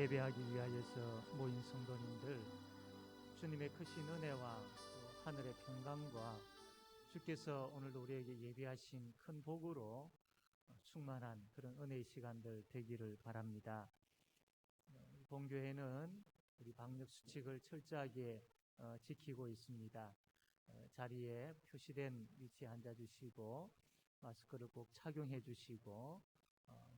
예배하기 위하여서 모인 성도님들, 주님의 크신 은혜와 또 하늘의 평강과 주께서 오늘도 우리에게 예비하신 큰 복으로 충만한 그런 은혜의 시간들 되기를 바랍니다. 본교회는 우리 방역 수칙을 철저하게 지키고 있습니다. 자리에 표시된 위치에 앉아주시고 마스크를 꼭 착용해 주시고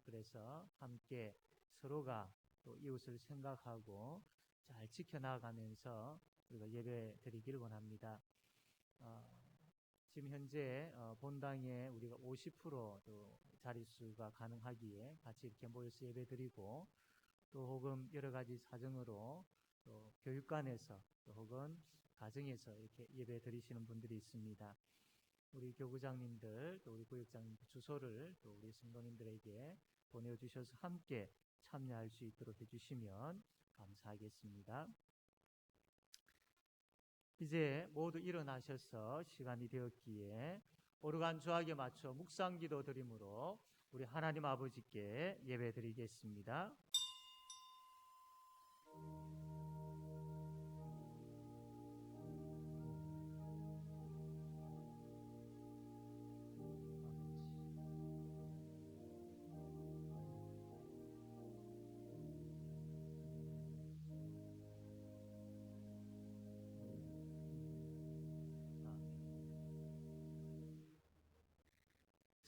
그래서 함께 서로가 또 이웃을 생각하고 잘 지켜나가면서 우리가 예배 드리기를 원합니다. 지금 현재 본당에 우리가 50% 자릿수가 가능하기에 같이 이렇게 모여서 예배 드리고 또 혹은 여러 가지 사정으로 또 교육관에서 또 혹은 가정에서 이렇게 예배 드리시는 분들이 있습니다. 우리 교구장님들 또 우리 구역장님 주소를 또 우리 성도님들에게 보내주셔서 함께 참여할 수 있도록 해주시면 감사하겠습니다. 이제 모두 일어나셔서 시간이 되었기에 오르간 주학에 맞춰 묵상기도 드림으로 우리 하나님 아버지께 예배 드리겠습니다.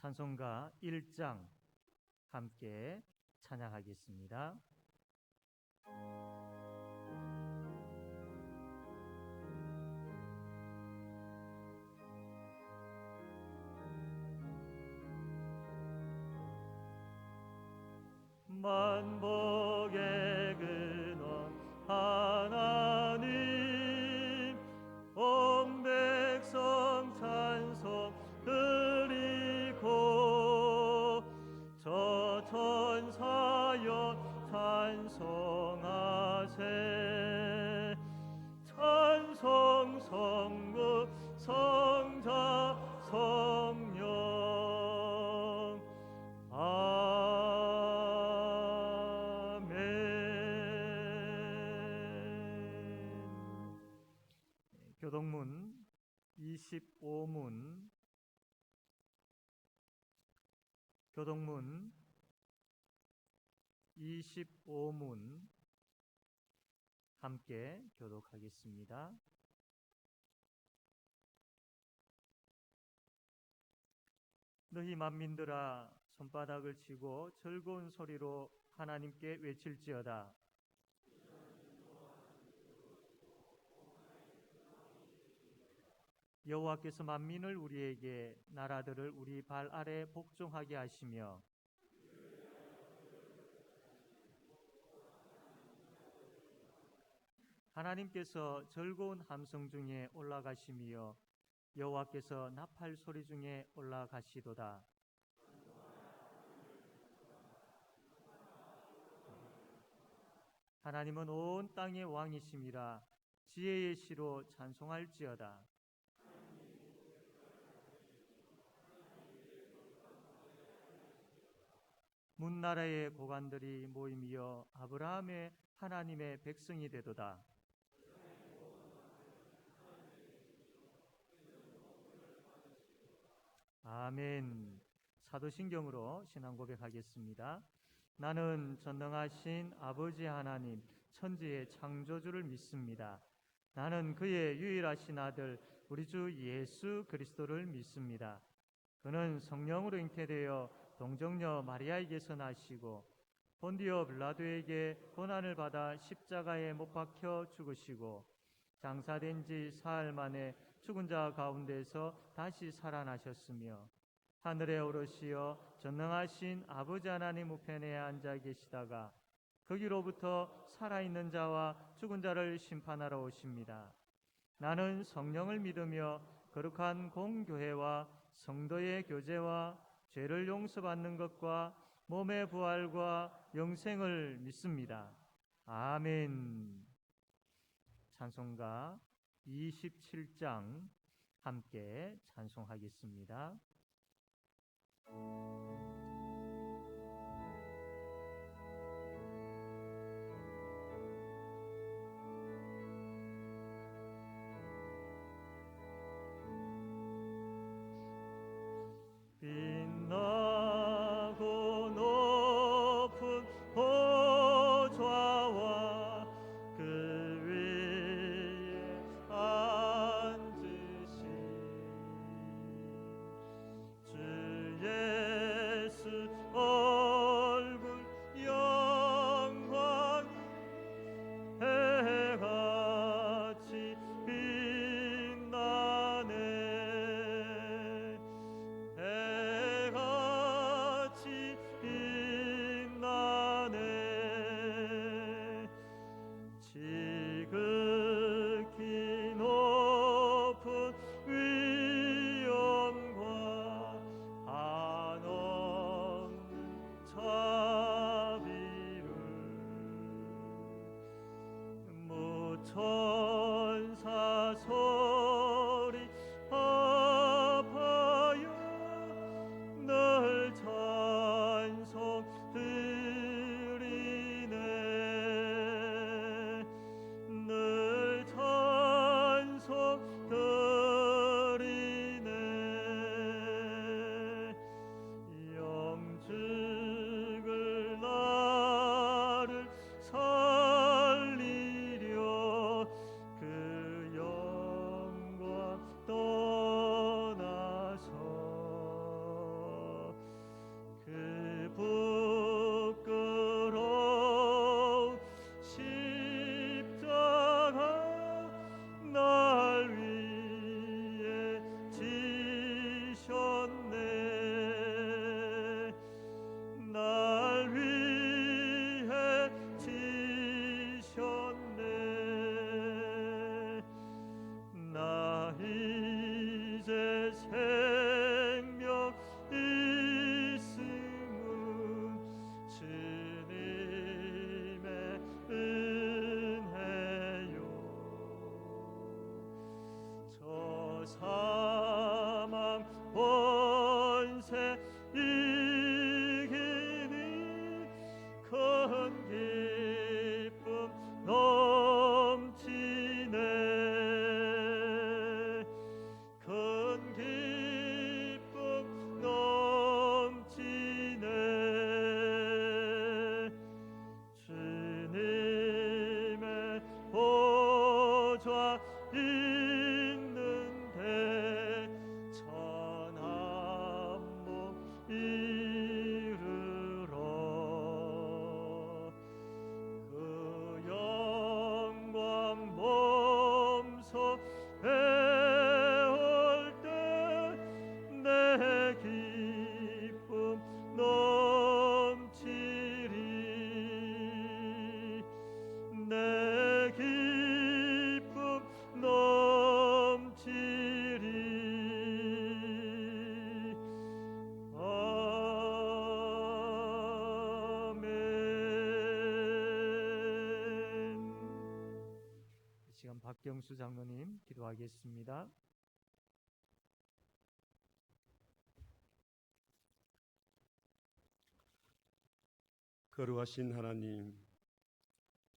찬송가 1장 함께 찬양하겠습니다. 만복의 근원 하나님, 온 백성 찬송 드리고 저 천사여 찬송하세. 찬송 성부 성자 성령 교동문 25문 교동문 25문 함께 교독하겠습니다. 너희 만민들아 손바닥을 치고 즐거운 소리로 하나님께 외칠지어다. 여호와께서 만민을 우리에게, 나라들을 우리 발 아래 복종하게 하시며 하나님께서 즐거운 함성 중에 올라가시며 여호와께서 나팔 소리 중에 올라가시도다. 하나님은 온 땅의 왕이심이라. 지혜의 시로 찬송할지어다. 문나라의 고관들이 모임이여 아브라함의 하나님의 백성이 되도다. 아멘. 사도신경으로 신앙 고백하겠습니다. 나는 전능하신 아버지 하나님 천지의 창조주를 믿습니다. 나는 그의 유일하신 아들 우리 주 예수 그리스도를 믿습니다. 그는 성령으로 잉태되어 동정녀 마리아에게서 나시고 본디오 빌라도에게 고난을 받아 십자가에 못 박혀 죽으시고 장사된 지 사흘 만에 죽은 자 가운데서 다시 살아나셨으며 하늘에 오르시어 전능하신 아버지 하나님 우편에 앉아 계시다가 거기로부터 살아있는 자와 죽은 자를 심판하러 오십니다. 나는 성령을 믿으며 거룩한 공교회와 성도의 교제와 죄를 용서받는 것과 몸의 부활과 영생을 믿습니다. 아멘. 찬송가 27장 함께 찬송하겠습니다. 생명 있음은 주님의 은혜요. 저 사망 권세 이기니 큰 기쁨 넘치네. 큰 기쁨 넘치네. 주님의 보좌 있는데 천한 몸 이르러 그 영광 몸소 배울 때 내 기쁨 넘치리. 내 기쁨 넘치리. 아멘. 이 시간 박경수 장로님 기도하겠습니다. 거룩하신 하나님,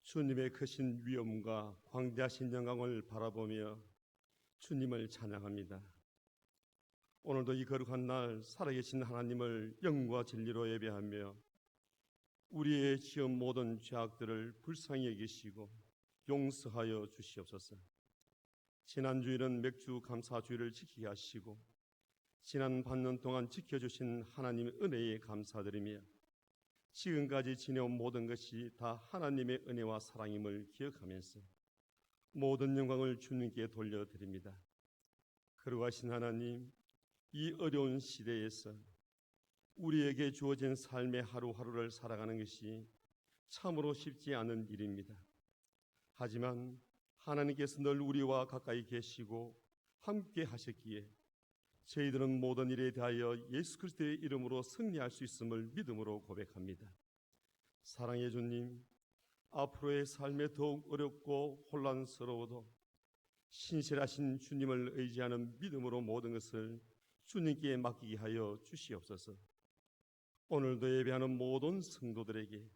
주님의 크신 위엄과 광대하신 영광을 바라보며 주님을 찬양합니다. 오늘도 이 거룩한 날 살아계신 하나님을 영과 진리로 예배하며 우리의 지은 모든 죄악들을 불쌍히 여기시고 용서하여 주시옵소서. 지난주일은 맥주 감사주의를 지키게 하시고 지난 반년 동안 지켜주신 하나님의 은혜에 감사드리며 지금까지 지내온 모든 것이 다 하나님의 은혜와 사랑임을 기억하면서 모든 영광을 주님께 돌려드립니다. 거룩하신 하나님, 이 어려운 시대에서 우리에게 주어진 삶의 하루하루를 살아가는 것이 참으로 쉽지 않은 일입니다. 하지만 하나님께서 늘 우리와 가까이 계시고 함께 하셨기에 저희들은 모든 일에 대하여 예수 그리스도의 이름으로 승리할 수 있음을 믿음으로 고백합니다. 사랑의 주님, 앞으로의 삶에 더욱 어렵고 혼란스러워도 신실하신 주님을 의지하는 믿음으로 모든 것을 주님께 맡기게 하여 주시옵소서. 오늘도 예배하는 모든 성도들에게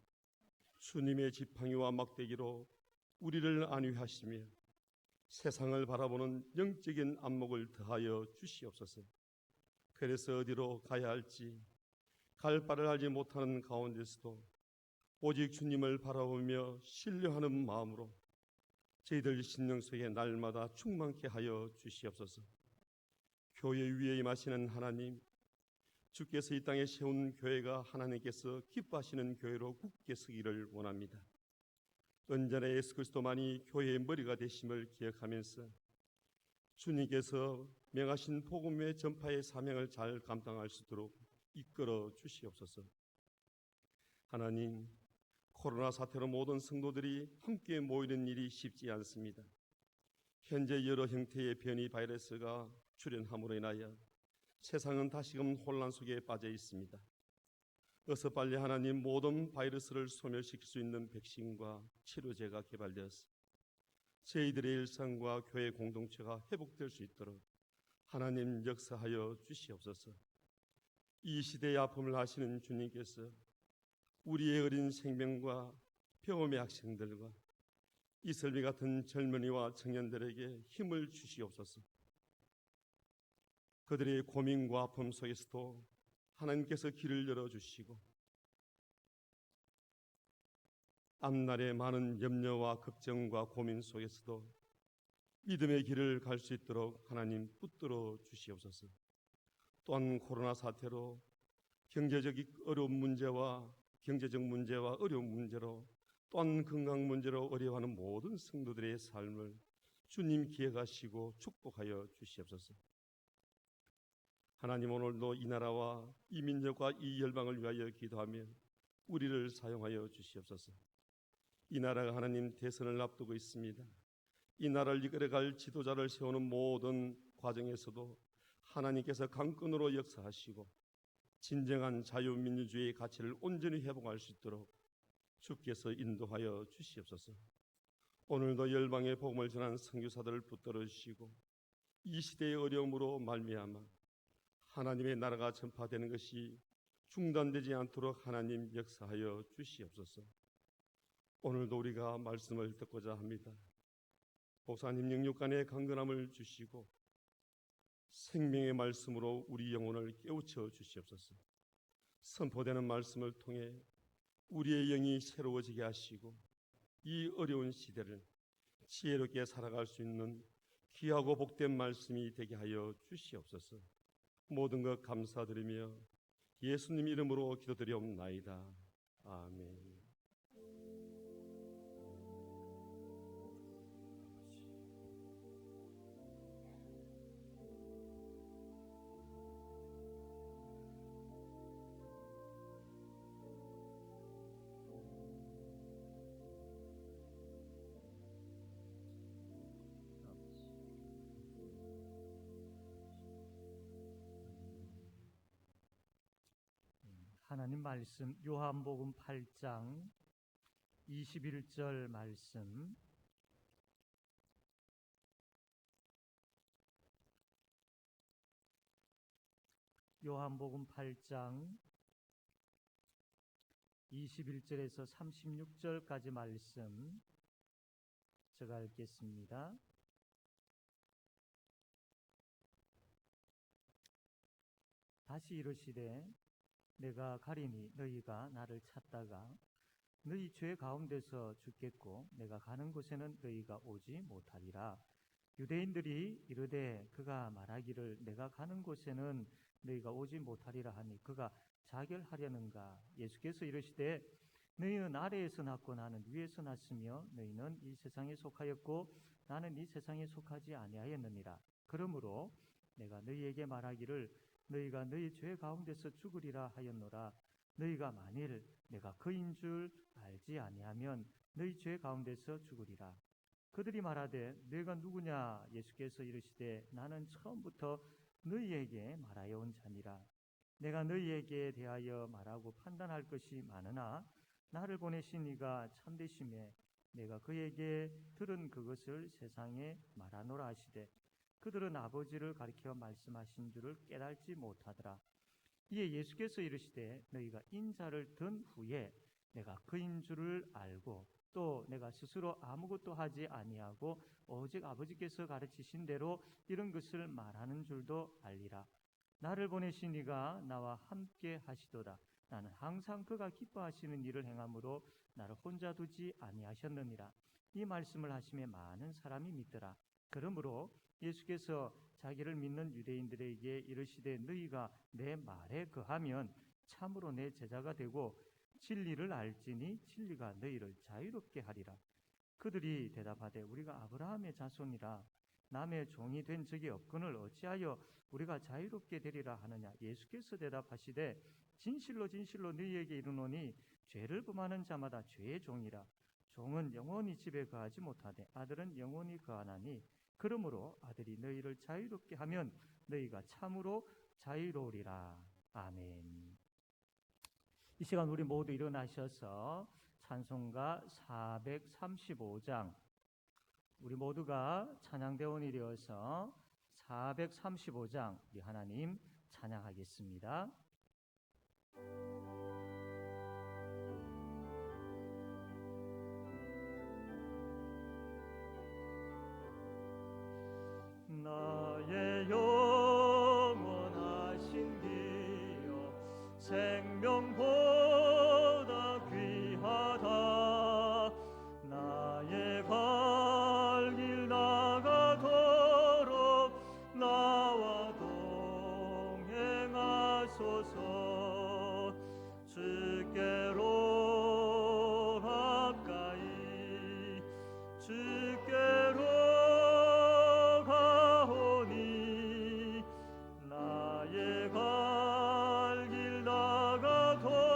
주님의 지팡이와 막대기로 우리를 안위하시며 세상을 바라보는 영적인 안목을 더하여 주시옵소서. 그래서 어디로 가야 할지 갈 바를 알지 못하는 가운데서도 오직 주님을 바라보며 신뢰하는 마음으로 저희들 심령 속에 날마다 충만케 하여 주시옵소서. 교회 위에 임하시는 하나님, 주께서 이 땅에 세운 교회가 하나님께서 기뻐하시는 교회로 굳게 서기를 원합니다. 언제나 예수 그리스도만이 교회의 머리가 되심을 기억하면서 주님께서 명하신 복음의 전파의 사명을 잘 감당할 수 있도록 이끌어 주시옵소서. 하나님, 코로나 사태로 모든 성도들이 함께 모이는 일이 쉽지 않습니다. 현재 여러 형태의 변이 바이러스가 출현함으로 인하여 세상은 다시금 혼란 속에 빠져 있습니다. 어서 빨리 하나님, 모든 바이러스를 소멸시킬 수 있는 백신과 치료제가 개발되어서 저희들의 일상과 교회 공동체가 회복될 수 있도록 하나님 역사하여 주시옵소서. 이 시대의 아픔을 아시는 주님께서 우리의 어린 생명과 병음의 학생들과 이슬비 같은 젊은이와 청년들에게 힘을 주시옵소서. 그들의 고민과 아픔 속에서도 하나님께서 길을 열어주시고 앞날의 많은 염려와 걱정과 고민 속에서도 믿음의 길을 갈 수 있도록 하나님 붙들어 주시옵소서. 또한 코로나 사태로 경제적 어려운 문제와 어려운 문제로 또한 건강 문제로 어려워하는 모든 성도들의 삶을 주님 기억하시고 축복하여 주시옵소서. 하나님, 오늘도 이 나라와 이 민족과 이 열방을 위하여 기도하며 우리를 사용하여 주시옵소서. 이 나라가 하나님 대선을 앞두고 있습니다. 이 나라를 이끌어갈 지도자를 세우는 모든 과정에서도 하나님께서 강권으로 역사하시고 진정한 자유민주주의의 가치를 온전히 회복할 수 있도록 주께서 인도하여 주시옵소서. 오늘도 열방의 복음을 전한 선교사들을 붙들어 주시고 이 시대의 어려움으로 말미암아 하나님의 나라가 전파되는 것이 중단되지 않도록 하나님 역사하여 주시옵소서. 오늘도 우리가 말씀을 듣고자 합니다. 목사님 영육간의 강건함을 주시고 생명의 말씀으로 우리 영혼을 깨우쳐 주시옵소서. 선포되는 말씀을 통해 우리의 영이 새로워지게 하시고 이 어려운 시대를 지혜롭게 살아갈 수 있는 귀하고 복된 말씀이 되게 하여 주시옵소서. 모든 것 감사드리며 예수님 이름으로 기도드리옵나이다. 아멘. 하나님 말씀 요한복음 8장 21절 말씀 요한복음 8장 21절에서 36절까지 말씀 제가 읽겠습니다. 다시 이르시되 내가 가리니 너희가 나를 찾다가 너희 죄 가운데서 죽겠고 내가 가는 곳에는 너희가 오지 못하리라. 유대인들이 이르되 그가 말하기를 내가 가는 곳에는 너희가 오지 못하리라 하니 그가 자결하려는가? 예수께서 이르시되 너희는 아래에서 났고 나는 위에서 났으며 너희는 이 세상에 속하였고 나는 이 세상에 속하지 아니하였느니라. 그러므로 내가 너희에게 말하기를 너희가 너희 죄 가운데서 죽으리라 하였노라. 너희가 만일 내가 그인 줄 알지 아니하면 너희 죄 가운데서 죽으리라. 그들이 말하되 너희가 누구냐? 예수께서 이르시되 나는 처음부터 너희에게 말하여 온 자니라. 내가 너희에게 대하여 말하고 판단할 것이 많으나 나를 보내신 이가 참되심에 내가 그에게 들은 그것을 세상에 말하노라 하시되 그들은 아버지를 가리켜 말씀하신 줄을 깨달지 못하더라. 이에 예수께서 이르시되 너희가 인자를 든 후에 내가 그인 줄을 알고 또 내가 스스로 아무것도 하지 아니하고 오직 아버지께서 가르치신 대로 이런 것을 말하는 줄도 알리라. 나를 보내신 이가 나와 함께 하시도다. 나는 항상 그가 기뻐하시는 일을 행함으로 나를 혼자 두지 아니하셨느니라. 이 말씀을 하심에 많은 사람이 믿더라. 그러므로 예수께서 자기를 믿는 유대인들에게 이르시되 너희가 내 말에 거하면 참으로 내 제자가 되고 진리를 알지니 진리가 너희를 자유롭게 하리라. 그들이 대답하되 우리가 아브라함의 자손이라 남의 종이 된 적이 없거늘 어찌하여 우리가 자유롭게 되리라 하느냐. 예수께서 대답하시되 진실로 진실로 너희에게 이르노니 죄를 범하는 자마다 죄의 종이라. 종은 영원히 집에 거하지 못하되 아들은 영원히 거하나니 그러므로 아들이 너희를 자유롭게 하면 너희가 참으로 자유로우리라. 아멘. 이 시간 우리 모두 일어나셔서 찬송가 435장 우리 모두가 찬양대원이 되어서 435장 우리 하나님 찬양하겠습니다. 나의 영원하신 기여 생명보다 귀하다. 나의 갈 길 나가도록 나와 동행하소서. 주께로 가까이 주께로 나의 갈 길 나가도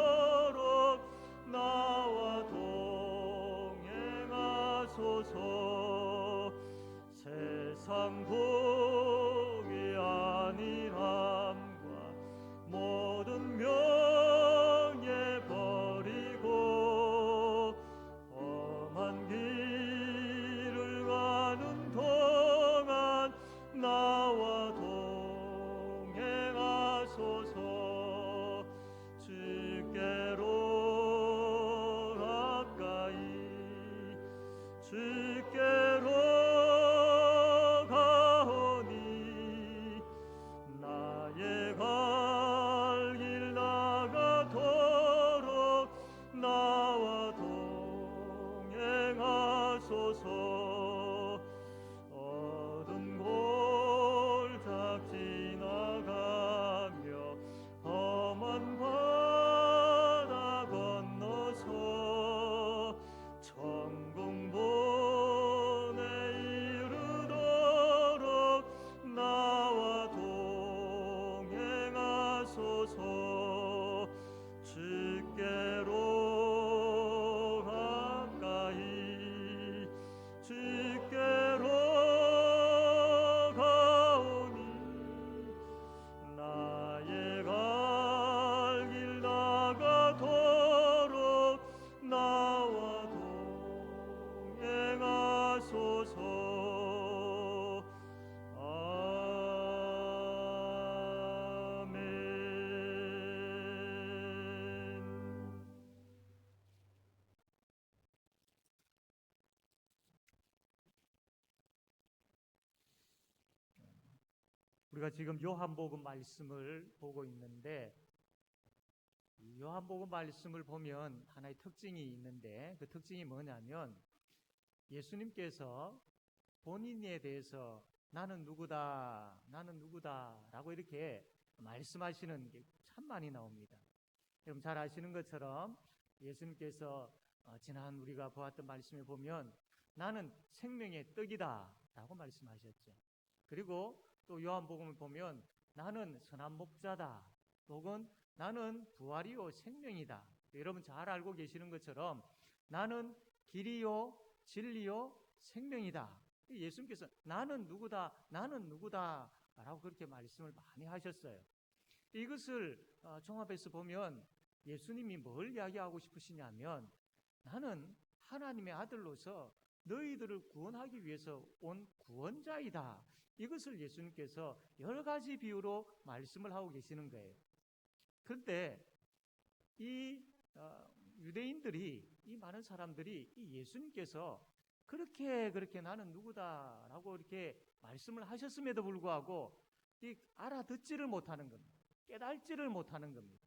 우리가 지금 요한복음 말씀을 보고 있는데 이 요한복음 말씀을 보면 하나의 특징이 있는데 그 특징이 뭐냐면 예수님께서 본인에 대해서 나는 누구다, 나는 누구다 라고 이렇게 말씀하시는 게 참 많이 나옵니다. 여러분 잘 아시는 것처럼 예수님께서 지난 우리가 보았던 말씀에 보면 나는 생명의 떡이다 라고 말씀하셨죠. 그리고 또 요한복음을 보면 나는 선한 목자다 혹은 나는 부활이요 생명이다. 여러분 잘 알고 계시는 것처럼 나는 길이요 진리요 생명이다. 예수님께서 나는 누구다 나는 누구다 라고 그렇게 말씀을 많이 하셨어요. 이것을 종합해서 보면 예수님이 뭘 이야기하고 싶으시냐면 나는 하나님의 아들로서 너희들을 구원하기 위해서 온 구원자이다. 이것을 예수님께서 여러 가지 비유로 말씀을 하고 계시는 거예요. 그런데 이 유대인들이 이 많은 사람들이 이 예수님께서 그렇게 나는 누구다라고 이렇게 말씀을 하셨음에도 불구하고 이 알아듣지를 못하는 겁니다. 깨달지를 못하는 겁니다.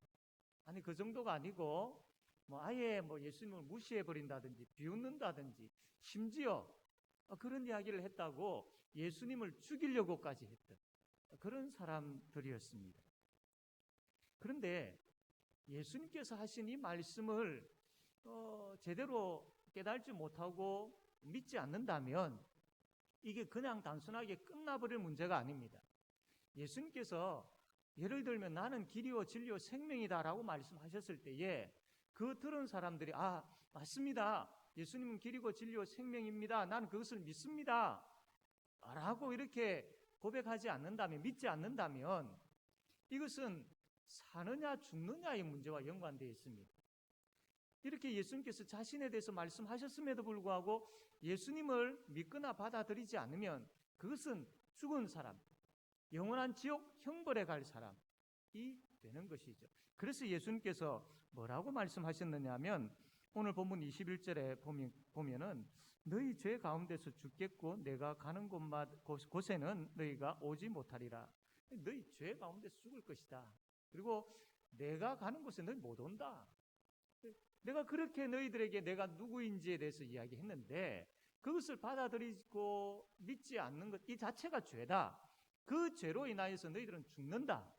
아니 그 정도가 아니고 아예 예수님을 무시해 버린다든지 비웃는다든지 심지어 그런 이야기를 했다고 예수님을 죽이려고까지 했던 그런 사람들이었습니다. 그런데 예수님께서 하신 이 말씀을 제대로 깨달지 못하고 믿지 않는다면 이게 그냥 단순하게 끝나버릴 문제가 아닙니다. 예수님께서 예를 들면 나는 길이요 진리요 생명이다라고 말씀하셨을 때에 그 들은 사람들이 맞습니다. 예수님은 길이고 진리요 생명입니다. 나는 그것을 믿습니다. 라고 이렇게 고백하지 않는다면 믿지 않는다면 이것은 사느냐 죽느냐의 문제와 연관되어 있습니다. 이렇게 예수님께서 자신에 대해서 말씀하셨음에도 불구하고 예수님을 믿거나 받아들이지 않으면 그것은 죽은 사람, 영원한 지옥 형벌에 갈 사람이 되는 것이죠. 그래서 예수님께서 뭐라고 말씀하셨느냐 하면 오늘 본문 21절에 보면은 너희 죄 가운데서 죽겠고 내가 가는 곳에는 너희가 오지 못하리라. 너희 죄 가운데서 죽을 것이다. 그리고 내가 가는 곳에 너희 못 온다. 내가 그렇게 너희들에게 내가 누구인지에 대해서 이야기했는데 그것을 받아들이고 믿지 않는 것 이 자체가 죄다. 그 죄로 인하여서 너희들은 죽는다.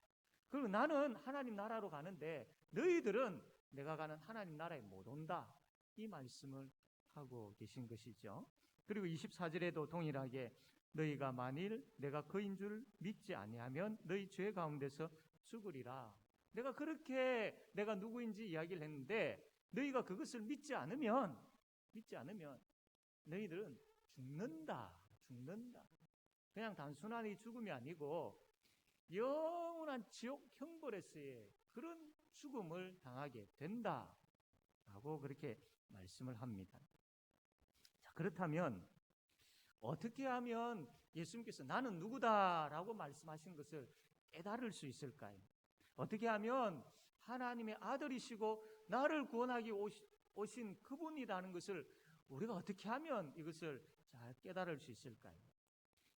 그리고 나는 하나님 나라로 가는데 너희들은 내가 가는 하나님 나라에 못 온다. 이 말씀을 하고 계신 것이죠. 그리고 24절에도 동일하게 너희가 만일 내가 그인 줄 믿지 아니하면 너희 죄 가운데서 죽으리라. 내가 그렇게 내가 누구인지 이야기를 했는데 너희가 그것을 믿지 않으면 너희들은 죽는다. 그냥 단순한 이 죽음이 아니고 영원한 지옥 형벌에서의 그런 죽음을 당하게 된다라고 그렇게 말씀을 합니다. 자, 그렇다면 어떻게 하면 예수님께서 나는 누구다라고 말씀하신 것을 깨달을 수 있을까요? 어떻게 하면 하나님의 아들이시고 나를 구원하기 오신 그분이라는 것을 우리가 어떻게 하면 이것을 잘 깨달을 수 있을까요?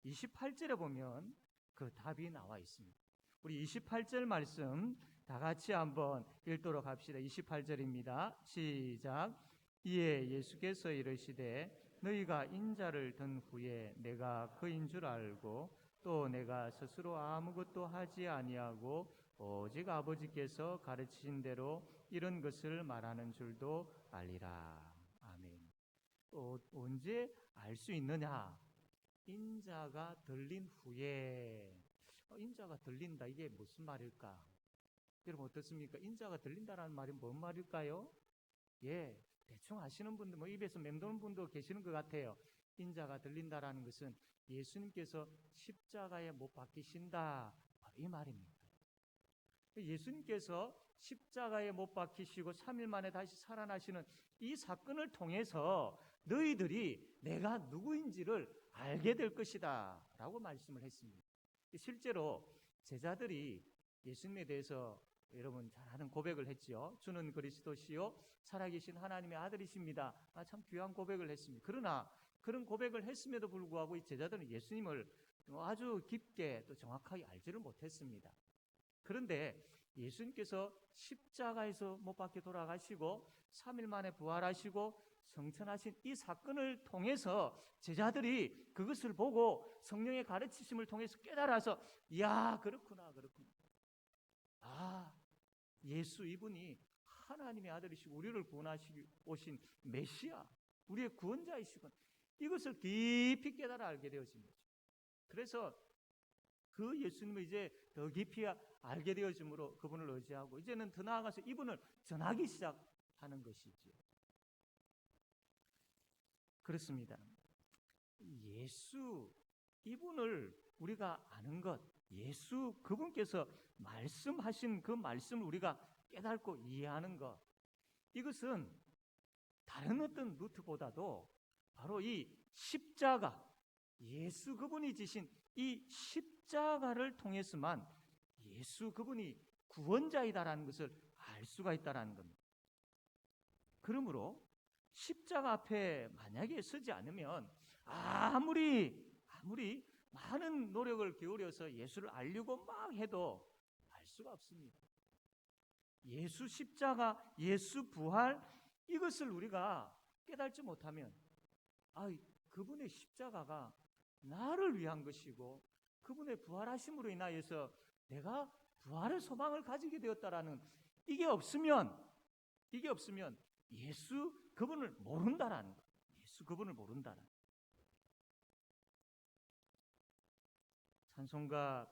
28절에 보면 그 답이 나와 있습니다. 우리 28절 말씀 다 같이 한번 읽도록 합시다. 28절입니다. 시작. 이에 예수께서 이르시되 너희가 인자를 든 후에 내가 그인 줄 알고 또 내가 스스로 아무것도 하지 아니하고 오직 아버지께서 가르치신 대로 이런 것을 말하는 줄도 알리라. 아멘. 언제 알 수 있느냐? 인자가 들린 후에. 인자가 들린다. 이게 무슨 말일까? 여러분 어떻습니까? 인자가 들린다라는 말이 뭔 말일까요? 예, 대충 아시는 분들, 입에서 맴도는 분도 계시는 것 같아요. 인자가 들린다라는 것은 예수님께서 십자가에 못 박히신다. 바로 이 말입니다. 예수님께서 십자가에 못 박히시고 3일 만에 다시 살아나시는 이 사건을 통해서 너희들이 내가 누구인지를 알게 될 것이다 라고 말씀을 했습니다. 실제로 제자들이 예수님에 대해서 여러분 잘 아는 고백을 했지요. 주는 그리스도시요 살아계신 하나님의 아들이십니다. 참 귀한 고백을 했습니다. 그러나 그런 고백을 했음에도 불구하고 이 제자들은 예수님을 아주 깊게 또 정확하게 알지를 못했습니다. 그런데 예수님께서 십자가에서 못 박혀 돌아가시고 3일 만에 부활하시고 성천하신 이 사건을 통해서 제자들이 그것을 보고 성령의 가르치심을 통해서 깨달아서 이야, 그렇구나. 아, 예수 이분이 하나님의 아들이시고 우리를 구원하시기 오신 메시아, 우리의 구원자이시군. 이것을 깊이 깨달아 알게 되어진 거죠. 그래서 그 예수님을 이제 더 깊이 알게 되어짐으로 그분을 의지하고 이제는 더 나아가서 이분을 전하기 시작하는 것이지요. 그렇습니다. 예수 이분을 우리가 아는 것, 예수 그분께서 말씀하신 그 말씀을 우리가 깨닫고 이해하는 것, 이것은 다른 어떤 루트보다도 바로 이 십자가, 예수 그분이 지신 이 십자가를 통해서만 예수 그분이 구원자이다라는 것을 알 수가 있다라는 겁니다. 그러므로 십자가 앞에 만약에 서지 않으면 아무리 많은 노력을 기울여서 예수를 알려고 막 해도 알 수가 없습니다. 예수 십자가, 예수 부활, 이것을 우리가 깨닫지 못하면 그분의 십자가가 나를 위한 것이고 그분의 부활하심으로 인하여서 내가 부활의 소망을 가지게 되었다라는 이게 없으면 예수 그분을 모른다라는 거예요. 예수 그분을 모른다라는 거예요. 찬송가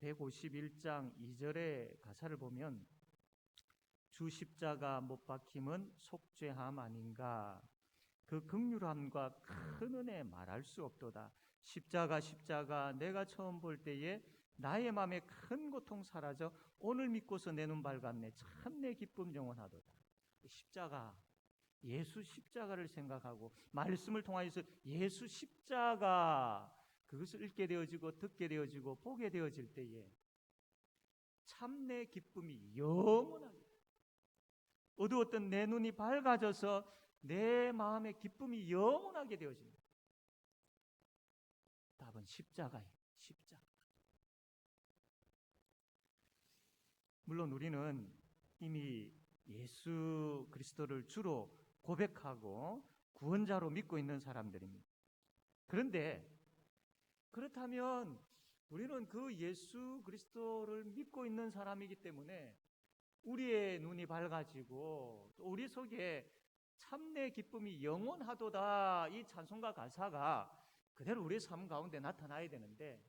151장 2절의 가사를 보면 주 십자가 못 박힘은 속죄함 아닌가, 그 긍휼함과 큰 은혜 말할 수 없도다. 십자가 내가 처음 볼 때에 나의 마음에 큰 고통 사라져 오늘 믿고서 내 눈 밝았네. 참 내 기쁨 영원하도다. 십자가, 예수 십자가를 생각하고 말씀을 통하여서 예수 십자가 그것을 읽게 되어지고 듣게 되어지고 보게 되어질 때에 참 내 기쁨이 영원하게, 어두웠던 내 눈이 밝아져서 내 마음의 기쁨이 영원하게 되어집니다. 답은 십자가예요. 십자가. 물론 우리는 이미 예수 그리스도를 주로 고백하고 구원자로 믿고 있는 사람들입니다. 그런데 그렇다면 우리는 그 예수 그리스도를 믿고 있는 사람이기 때문에 우리의 눈이 밝아지고 또 우리 속에 참내 기쁨이 영원하도다, 이 찬송가 가사가 그대로 우리의 삶 가운데 나타나야 되는데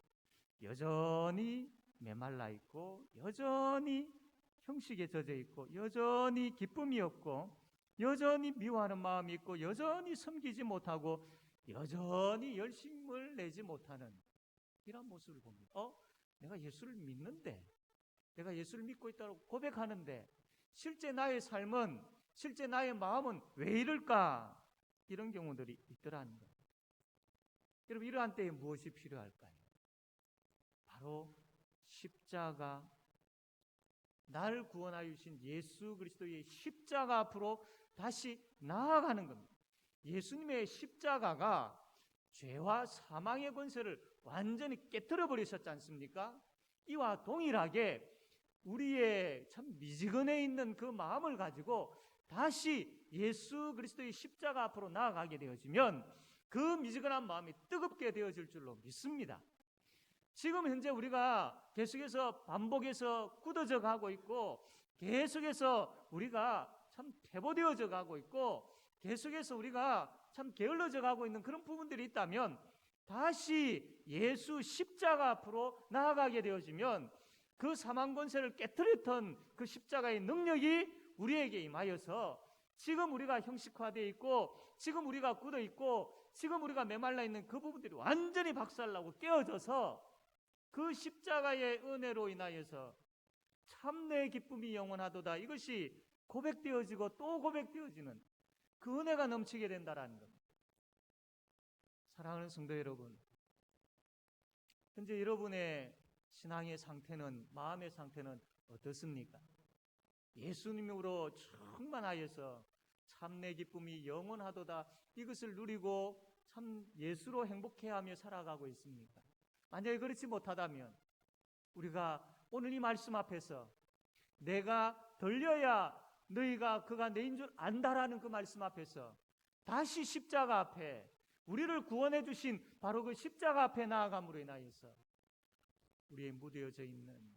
여전히 메말라 있고 여전히 형식에 젖어 있고 여전히 기쁨이 없고 여전히 미워하는 마음이 있고 여전히 섬기지 못하고 여전히 열심을 내지 못하는 이런 모습을 봅니다. 내가 예수를 믿는데, 내가 예수를 믿고 있다고 고백하는데 실제 나의 삶은, 실제 나의 마음은 왜 이럴까? 이런 경우들이 있더라는 거예요. 여러분, 이러한 때에 무엇이 필요할까요? 바로 십자가, 나를 구원하여 주신 예수 그리스도의 십자가 앞으로 다시 나아가는 겁니다. 예수님의 십자가가 죄와 사망의 권세를 완전히 깨뜨려 버리셨지 않습니까? 이와 동일하게 우리의 참 미지근해 있는 그 마음을 가지고 다시 예수 그리스도의 십자가 앞으로 나아가게 되어지면 그 미지근한 마음이 뜨겁게 되어질 줄로 믿습니다. 지금 현재 우리가 계속해서 반복해서 굳어져 가고 있고 계속해서 우리가 참 퇴보되어져 가고 있고 계속해서 우리가 참 게을러져 가고 있는 그런 부분들이 있다면 다시 예수 십자가 앞으로 나아가게 되어지면 그 사망 권세를 깨뜨렸던 그 십자가의 능력이 우리에게 임하여서 지금 우리가 형식화되어 있고 지금 우리가 굳어 있고 지금 우리가 메말라 있는 그 부분들이 완전히 박살나고 깨어져서 그 십자가의 은혜로 인하여서 참 내 기쁨이 영원하도다, 이것이 고백되어지고 또 고백되어지는 그 은혜가 넘치게 된다라는 겁니다. 사랑하는 성도 여러분, 현재 여러분의 신앙의 상태는, 마음의 상태는 어떻습니까? 예수님으로 충만하여서 참 내 기쁨이 영원하도다, 이것을 누리고 참 예수로 행복해하며 살아가고 있습니까? 만약에 그렇지 못하다면 우리가 오늘 이 말씀 앞에서 내가 들려야 너희가 그가 내인 줄 안다라는 그 말씀 앞에서 다시 십자가 앞에 우리를 구원해 주신 바로 그 십자가 앞에 나아감으로 인하여서 우리의 무뎌져 있는,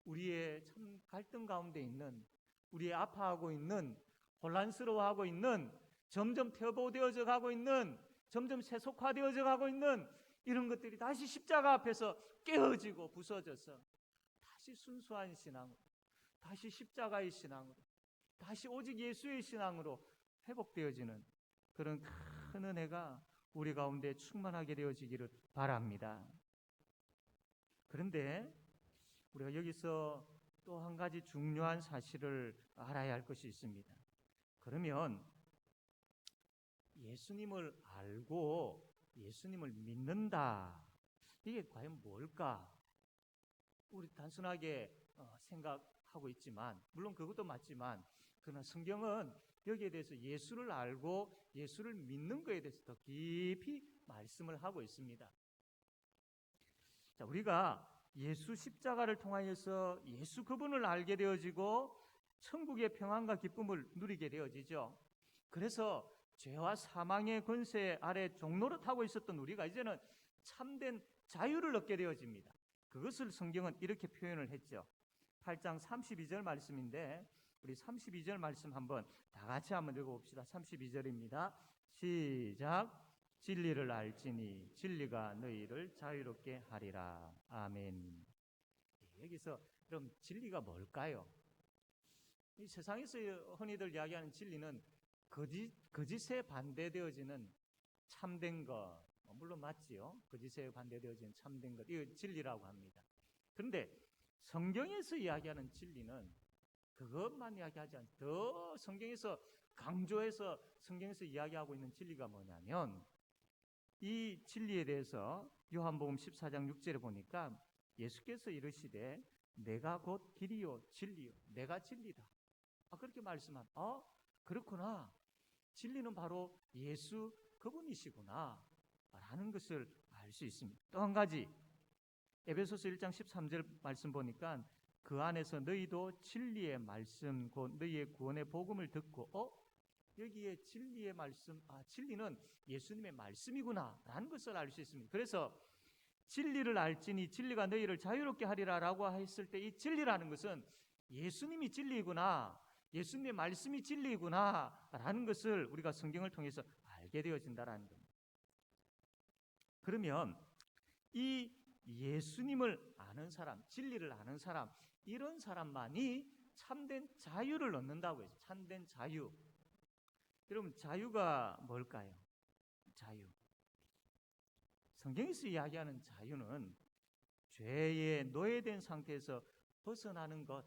우리의 참 갈등 가운데 있는, 우리의 아파하고 있는, 혼란스러워하고 있는, 점점 퇴보되어져 가고 있는, 점점 세속화되어져 가고 있는 이런 것들이 다시 십자가 앞에서 깨어지고 부서져서 다시 순수한 신앙으로, 다시 십자가의 신앙으로, 다시 오직 예수의 신앙으로 회복되어지는 그런 큰 은혜가 우리 가운데 충만하게 되어지기를 바랍니다. 그런데 우리가 여기서 또 한 가지 중요한 사실을 알아야 할 것이 있습니다. 그러면 예수님을 알고 예수님을 믿는다, 이게 과연 뭘까? 우리 단순하게 생각하고 있지만, 물론 그것도 맞지만, 그러나 성경은 여기에 대해서 예수를 알고 예수를 믿는 것에 대해서 더 깊이 말씀을 하고 있습니다. 자, 우리가 예수 십자가를 통하여서 예수 그분을 알게 되어지고 천국의 평안과 기쁨을 누리게 되어지죠. 그래서 죄와 사망의 권세 아래 종노릇하고 있었던 우리가 이제는 참된 자유를 얻게 되어집니다. 그것을 성경은 이렇게 표현을 했죠. 8장 32절 말씀인데 우리 32절 말씀 한번 다 같이 한번 읽어봅시다. 32절입니다. 시작. 진리를 알지니 진리가 너희를 자유롭게 하리라. 아멘. 여기서 그럼 진리가 뭘까요? 이 세상에서 흔히들 이야기하는 진리는 거짓에 반대되어지는 참된 것, 물론 맞지요. 거짓에 반대되어지는 참된 것, 이거 진리라고 합니다. 그런데 성경에서 이야기하는 진리는 그것만 이야기하지 않고 더 성경에서 강조해서 성경에서 이야기하고 있는 진리가 뭐냐면, 이 진리에 대해서 요한복음 14장 6절에 보니까 예수께서 이르시되 내가 곧 길이요 진리요 내가 진리다. 그렇게 말씀한. 그렇구나. 진리는 바로 예수 그분이시구나 라는 것을 알 수 있습니다. 또 한 가지, 에베소서 1장 13절 말씀 보니까 그 안에서 너희도 진리의 말씀 곧 너희의 구원의 복음을 듣고 여기에 진리의 말씀, 진리는 예수님의 말씀이구나 라는 것을 알 수 있습니다. 그래서 진리를 알지니 진리가 너희를 자유롭게 하리라 라고 했을 때 이 진리라는 것은 예수님이 진리이구나, 예수님의 말씀이 진리이구나 라는 것을 우리가 성경을 통해서 알게 되어진다라는 겁니다. 그러면 이 예수님을 아는 사람, 진리를 아는 사람, 이런 사람만이 참된 자유를 얻는다고 해서 참된 자유. 여러분, 자유가 뭘까요? 자유. 성경에서 이야기하는 자유는 죄에 노예된 상태에서 벗어나는 것,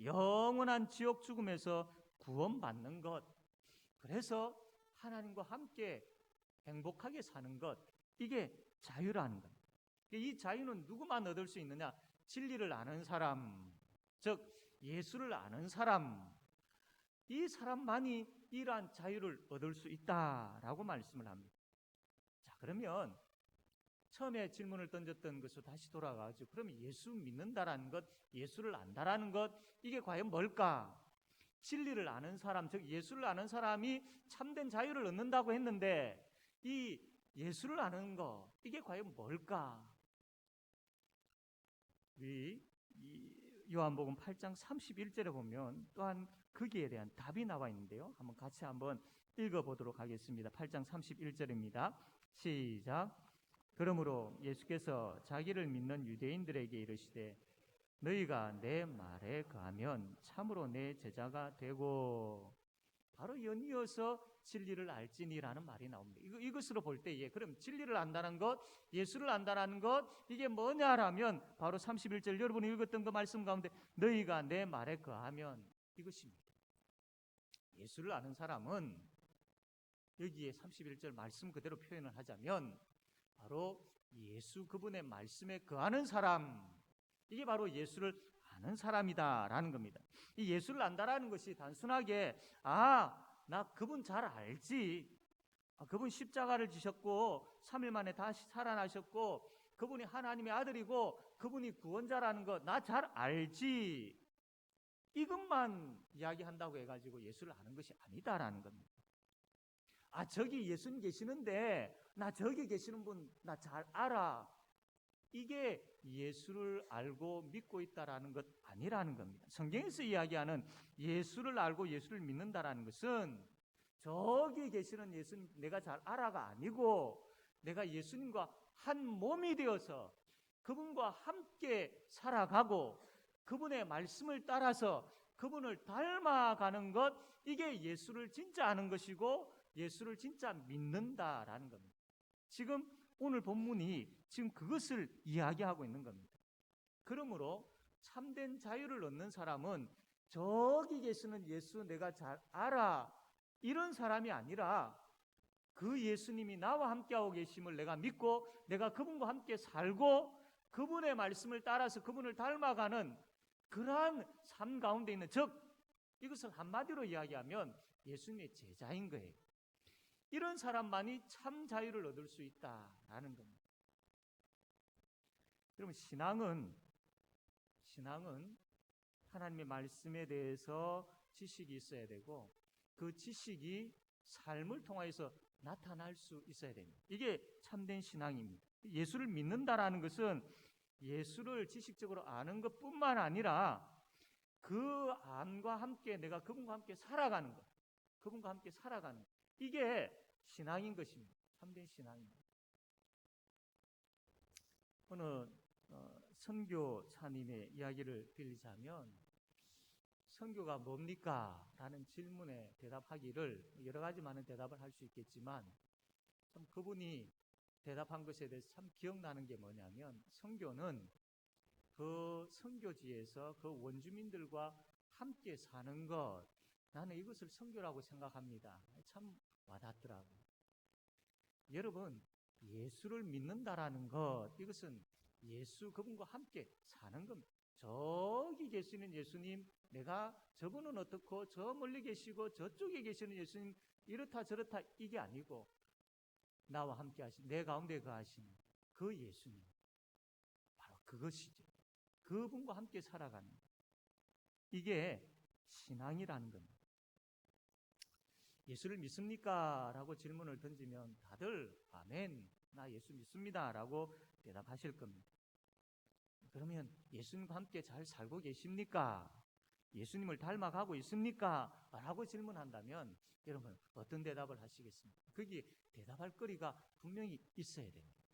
영원한 지옥 죽음에서 구원받는 것, 그래서 하나님과 함께 행복하게 사는 것, 이게 자유라는 것. 이 자유는 누구만 얻을 수 있느냐? 진리를 아는 사람, 즉 예수를 아는 사람, 이 사람만이 이러한 자유를 얻을 수 있다라고 말씀을 합니다. 자, 그러면 처음에 질문을 던졌던 것으로 다시 돌아가죠. 그러면 예수 믿는다라는 것, 예수를 안다라는 것, 이게 과연 뭘까? 진리를 아는 사람, 즉 예수를 아는 사람이 참된 자유를 얻는다고 했는데 이 예수를 아는 것, 이게 과연 뭘까? 우리 요한복음 8장 31절에 보면 또한 거기에 대한 답이 나와 있는데요. 한번 같이 한번 읽어보도록 하겠습니다. 8장 31절입니다. 시작. 그러므로 예수께서 자기를 믿는 유대인들에게 이르시되 너희가 내 말에 거하면 참으로 내 제자가 되고, 바로 연이어서 진리를 알지니라는 말이 나옵니다. 이것으로 볼 때, 그럼 진리를 안다는 것, 예수를 안다는 것, 이게 뭐냐라면 바로 31절 여러분이 읽었던 그 말씀 가운데 너희가 내 말에 거하면, 이것입니다. 예수를 아는 사람은 여기에 31절 말씀 그대로 표현을 하자면 바로 예수 그분의 말씀에 거하는 사람, 이게 바로 예수를 아는 사람이다라는 겁니다. 이 예수를 안다라는 것이 단순하게 나 그분 잘 알지, 그분 십자가를 지셨고 3일 만에 다시 살아나셨고 그분이 하나님의 아들이고 그분이 구원자라는 거 나 잘 알지. 이것만 이야기한다고 해가지고 예수를 아는 것이 아니다라는 겁니다. 아, 저기 예수님 계시는데 나 저기 계시는 분 나 잘 알아. 이게 예수를 알고 믿고 있다라는 것 아니라는 겁니다. 성경에서 이야기하는 예수를 알고 예수를 믿는다라는 것은 저기 계시는 예수님 내가 잘 알아가 아니고 내가 예수님과 한 몸이 되어서 그분과 함께 살아가고 그분의 말씀을 따라서 그분을 닮아가는 것, 이게 예수를 진짜 아는 것이고 예수를 진짜 믿는다라는 겁니다. 지금 오늘 본문이 지금 그것을 이야기하고 있는 겁니다. 그러므로 참된 자유를 얻는 사람은 저기 계시는 예수 내가 잘 알아, 이런 사람이 아니라 그 예수님이 나와 함께하고 계심을 내가 믿고 내가 그분과 함께 살고 그분의 말씀을 따라서 그분을 닮아가는 그러한 삶 가운데 있는, 즉 이것을 한마디로 이야기하면 예수님의 제자인 거예요. 이런 사람만이 참 자유를 얻을 수 있다라는 겁니다. 여러분, 신앙은 하나님의 말씀에 대해서 지식이 있어야 되고 그 지식이 삶을 통해서 나타날 수 있어야 됩니다. 이게 참된 신앙입니다. 예수를 믿는다라는 것은 예수를 지식적으로 아는 것뿐만 아니라 그 안과 함께 내가 그분과 함께 살아가는 것, 그분과 함께 살아가는 것, 이게 신앙인 것입니다. 참된 신앙입니다. 어느 선교사님의 이야기를 빌리자면, 선교가 뭡니까? 라는 질문에 대답하기를 여러 가지 많은 대답을 할 수 있겠지만 참 그분이 대답한 것에 대해서 참 기억나는 게 뭐냐면, 선교는 그 선교지에서 그 원주민들과 함께 사는 것, 나는 이것을 선교라고 생각합니다. 참 와닿더라고요. 여러분, 예수를 믿는다라는 것, 이것은 예수 그분과 함께 사는 겁니다. 저기 계시는 예수님, 내가 저분은 어떻고 저 멀리 계시고 저쪽에 계시는 예수님 이렇다 저렇다 이게 아니고 나와 함께 하신, 내 가운데 거하시는 그 예수님, 바로 그것이죠. 그분과 함께 살아가는 것, 이게 신앙이라는 겁니다. 예수를 믿습니까? 라고 질문을 던지면 다들 아멘, 나 예수 믿습니다 라고 대답하실 겁니다. 그러면 예수님과 함께 잘 살고 계십니까? 예수님을 닮아가고 있습니까? 라고 질문한다면 여러분 어떤 대답을 하시겠습니까? 거기에 대답할 거리가 분명히 있어야 됩니다.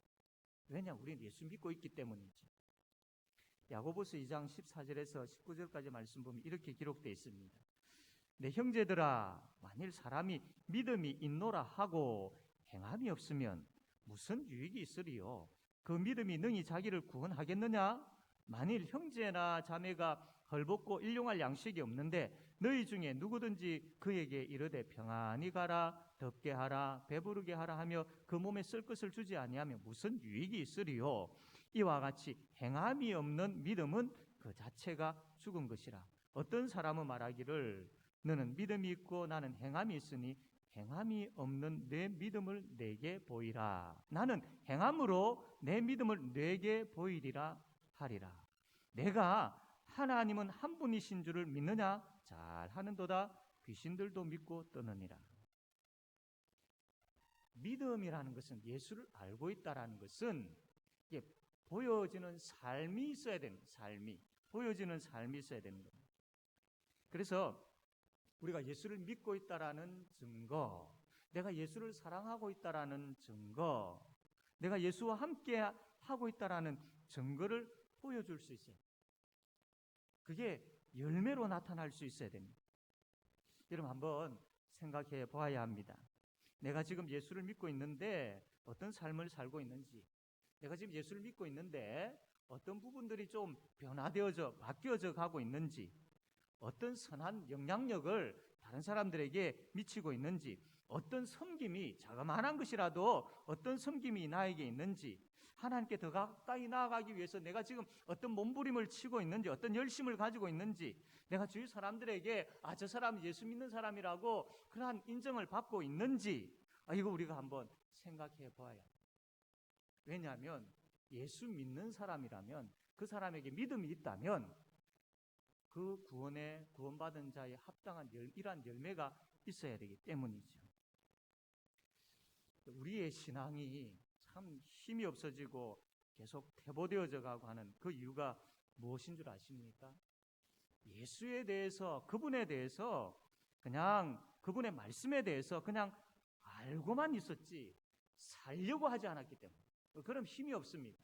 왜냐하면 우리는 예수 믿고 있기 때문이죠. 야고보서 2장 14절에서 19절까지 말씀 보면 이렇게 기록되어 있습니다. 내 형제들아, 만일 사람이 믿음이 있노라 하고 행함이 없으면 무슨 유익이 있으리요? 그 믿음이 능히 자기를 구원하겠느냐? 만일 형제나 자매가 헐벗고 일용할 양식이 없는데 너희 중에 누구든지 그에게 이르되 평안히 가라, 덥게 하라, 배부르게 하라 하며 그 몸에 쓸 것을 주지 아니하면 무슨 유익이 있으리요? 이와 같이 행함이 없는 믿음은 그 자체가 죽은 것이라. 어떤 사람은 말하기를 너는 믿음이 있고 나는 행함이 있으니 행함이 없는 내 믿음을 내게 보이라. 나는 행함으로 내 믿음을 내게 보이리라 하리라. 내가 하나님은 한 분이신 줄을 믿느냐? 잘 하는도다. 귀신들도 믿고 떠느니라. 믿음이라는 것은, 예수를 알고 있다라는 것은 이게 보여지는 삶이 있어야 되는, 보여지는 삶이 있어야 되는 겁니다. 그래서 우리가 예수를 믿고 있다라는 증거, 내가 예수를 사랑하고 있다라는 증거, 내가 예수와 함께 하고 있다라는 증거를 보여줄 수 있어요. 그게 열매로 나타날 수 있어야 됩니다. 여러분 한번 생각해 보아야 합니다. 내가 지금 예수를 믿고 있는데 어떤 삶을 살고 있는지, 내가 지금 예수를 믿고 있는데 어떤 부분들이 좀 변화되어져 바뀌어져 가고 있는지, 어떤 선한 영향력을 다른 사람들에게 미치고 있는지, 어떤 섬김이 자그마한 것이라도 어떤 섬김이 나에게 있는지, 하나님께 더 가까이 나아가기 위해서 내가 지금 어떤 몸부림을 치고 있는지, 어떤 열심을 가지고 있는지, 내가 주위 사람들에게 저 사람 예수 믿는 사람이라고 그러한 인정을 받고 있는지, 이거 우리가 한번 생각해 보아야 합니다. 왜냐하면 예수 믿는 사람이라면, 그 사람에게 믿음이 있다면 그 구원받은 자의 합당한 이러한 열매가 있어야 되기 때문이죠. 우리의 신앙이 참 힘이 없어지고 계속 퇴보되어져 가고 하는 그 이유가 무엇인 줄 아십니까? 예수에 대해서, 그분에 대해서, 그냥 그분의 말씀에 대해서 그냥 알고만 있었지 살려고 하지 않았기 때문에. 그럼 힘이 없습니다.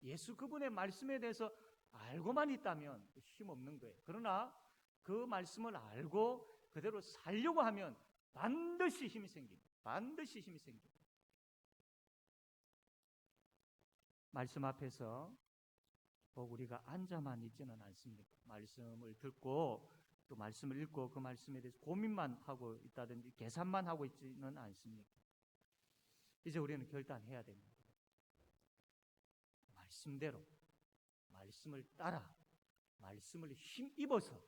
예수 그분의 말씀에 대해서 알고만 있다면 힘 없는 거예요. 그러나 그 말씀을 알고 그대로 살려고 하면 반드시 힘이 생깁니다. 반드시 힘이 생깁니다. 말씀 앞에서 우리가 앉아만 있지는 않습니까? 말씀을 듣고 또 말씀을 읽고 그 말씀에 대해서 고민만 하고 있다든지 계산만 하고 있지는 않습니까? 이제 우리는 결단해야 됩니다. 말씀대로, 말씀을 따라, 말씀을 힘입어서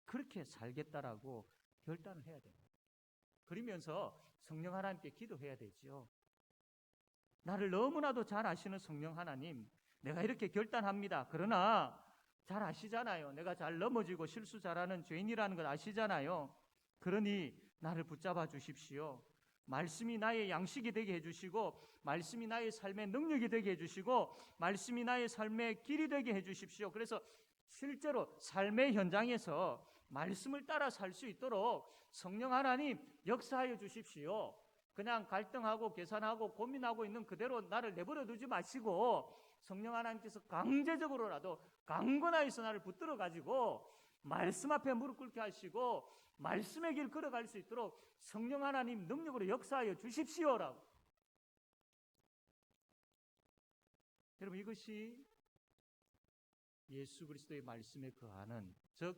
그렇게 살겠다라고 결단을 해야 됩니다. 그러면서 성령 하나님께 기도해야 되죠. 나를 너무나도 잘 아시는 성령 하나님, 내가 이렇게 결단합니다. 그러나 잘 아시잖아요. 내가 잘 넘어지고 실수 잘하는 죄인이라는 걸 아시잖아요. 그러니 나를 붙잡아 주십시오. 말씀이 나의 양식이 되게 해주시고, 말씀이 나의 삶의 능력이 되게 해주시고, 말씀이 나의 삶의 길이 되게 해주십시오. 그래서 실제로 삶의 현장에서 말씀을 따라 살 수 있도록 성령 하나님 역사하여 주십시오. 그냥 갈등하고 계산하고 고민하고 있는 그대로 나를 내버려 두지 마시고 성령 하나님께서 강제적으로라도 강권하여서 나를 붙들어 가지고 말씀 앞에 무릎 꿇게 하시고 말씀의 길 걸어갈 수 있도록 성령 하나님 능력으로 역사하여 주십시오라고. 여러분, 이것이 예수 그리스도의 말씀에 거하는, 즉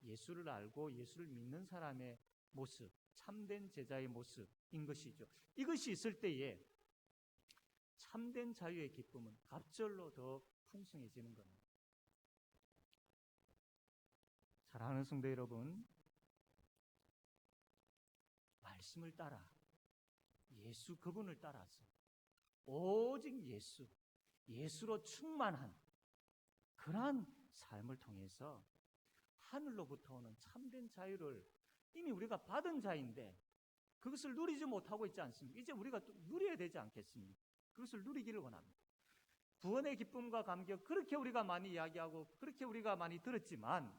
예수를 알고 예수를 믿는 사람의 모습, 참된 제자의 모습인 것이죠. 이것이 있을 때에 참된 자유의 기쁨은 갑절로 더 풍성해지는 겁니다. 사랑하는 성도 여러분, 말씀을 따라 예수 그분을 따라서 오직 예수로 충만한 그러한 삶을 통해서 하늘로부터 오는 참된 자유를 이미 우리가 받은 자인데 그것을 누리지 못하고 있지 않습니까? 이제 우리가 또 누려야 되지 않겠습니까? 그것을 누리기를 원합니다. 구원의 기쁨과 감격, 그렇게 우리가 많이 이야기하고 그렇게 우리가 많이 들었지만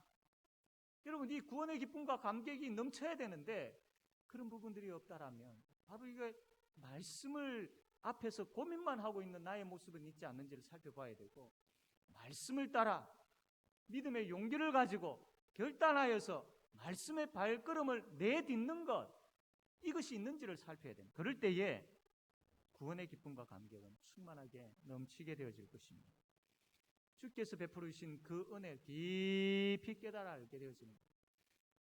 여러분, 이 구원의 기쁨과 감격이 넘쳐야 되는데 그런 부분들이 없다라면 바로 이게 말씀을 앞에서 고민만 하고 있는 나의 모습은 있지 않는지를 살펴봐야 되고, 말씀을 따라 믿음의 용기를 가지고 결단하여서 말씀의 발걸음을 내딛는 것, 이것이 있는지를 살펴야 됩니다. 그럴 때에 구원의 기쁨과 감격은 충만하게 넘치게 되어질 것입니다. 주께서 베풀으신 그 은혜 깊이 깨달아 알게 되어지는 것,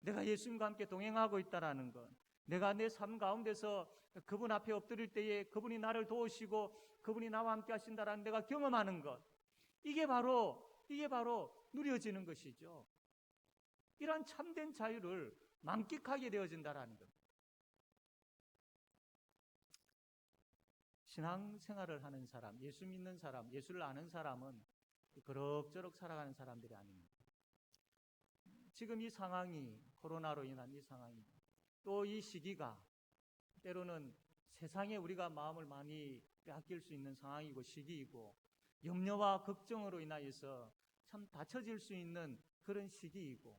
내가 예수님과 함께 동행하고 있다라는 것, 내가 내 삶 가운데서 그분 앞에 엎드릴 때에 그분이 나를 도우시고 그분이 나와 함께 하신다라는 내가 경험하는 것, 이게 바로 누려지는 것이죠. 이러한 참된 자유를 만끽하게 되어진다라는 것. 신앙생활을 하는 사람, 예수 믿는 사람, 예수를 아는 사람은 그럭저럭 살아가는 사람들이 아닙니다. 지금 이 상황이, 코로나로 인한 이 상황이, 또 이 시기가 때로는 세상에 우리가 마음을 많이 빼앗길 수 있는 상황이고 시기이고, 염려와 걱정으로 인하여서 참 다쳐질 수 있는 그런 시기이고,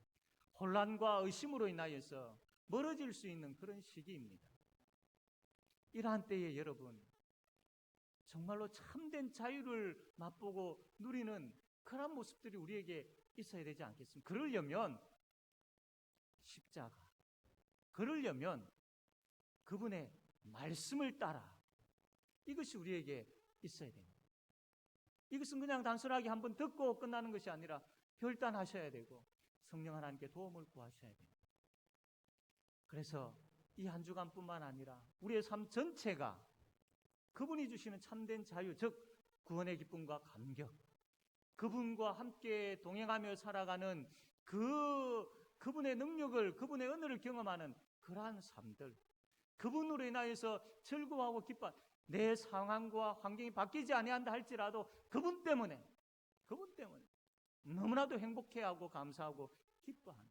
혼란과 의심으로 인하여서 멀어질 수 있는 그런 시기입니다. 이러한 때에 여러분, 정말로 참된 자유를 맛보고 누리는 그런 모습들이 우리에게 있어야 되지 않겠습니까? 그러려면 십자가, 그러려면 그분의 말씀을 따라, 이것이 우리에게 있어야 됩니다. 이것은 그냥 단순하게 한번 듣고 끝나는 것이 아니라 결단하셔야 되고 성령 하나님께 도움을 구하셔야 됩니다. 그래서 이 한 주간뿐만 아니라 우리의 삶 전체가 그분이 주시는 참된 자유, 즉 구원의 기쁨과 감격, 그분과 함께 동행하며 살아가는 그분의 능력을, 그분의 은혜를 경험하는 그러한 삶들, 그분으로 인하여서 즐거워하고 기뻐, 내 상황과 환경이 바뀌지 아니한다 할지라도 그분 때문에 너무나도 행복해하고 감사하고 기뻐하는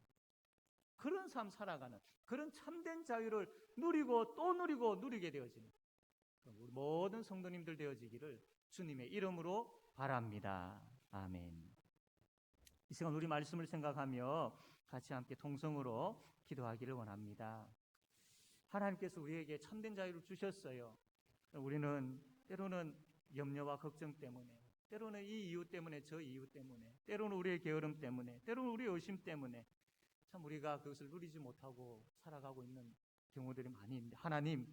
그런 삶 살아가는 그런 참된 자유를 누리고 또 누리고 누리게 되어지는 우리 모든 성도님들 되어지기를 주님의 이름으로 바랍니다. 아멘. 이 시간 우리 말씀을 생각하며 같이 함께 통성으로 기도하기를 원합니다. 하나님께서 우리에게 참된 자유를 주셨어요. 우리는 때로는 염려와 걱정 때문에, 때로는 이 이유 때문에, 저 이유 때문에, 때로는 우리의 게으름 때문에, 때로는 우리의 의심 때문에 참 우리가 그것을 누리지 못하고 살아가고 있는 경우들이 많이 있는데, 하나님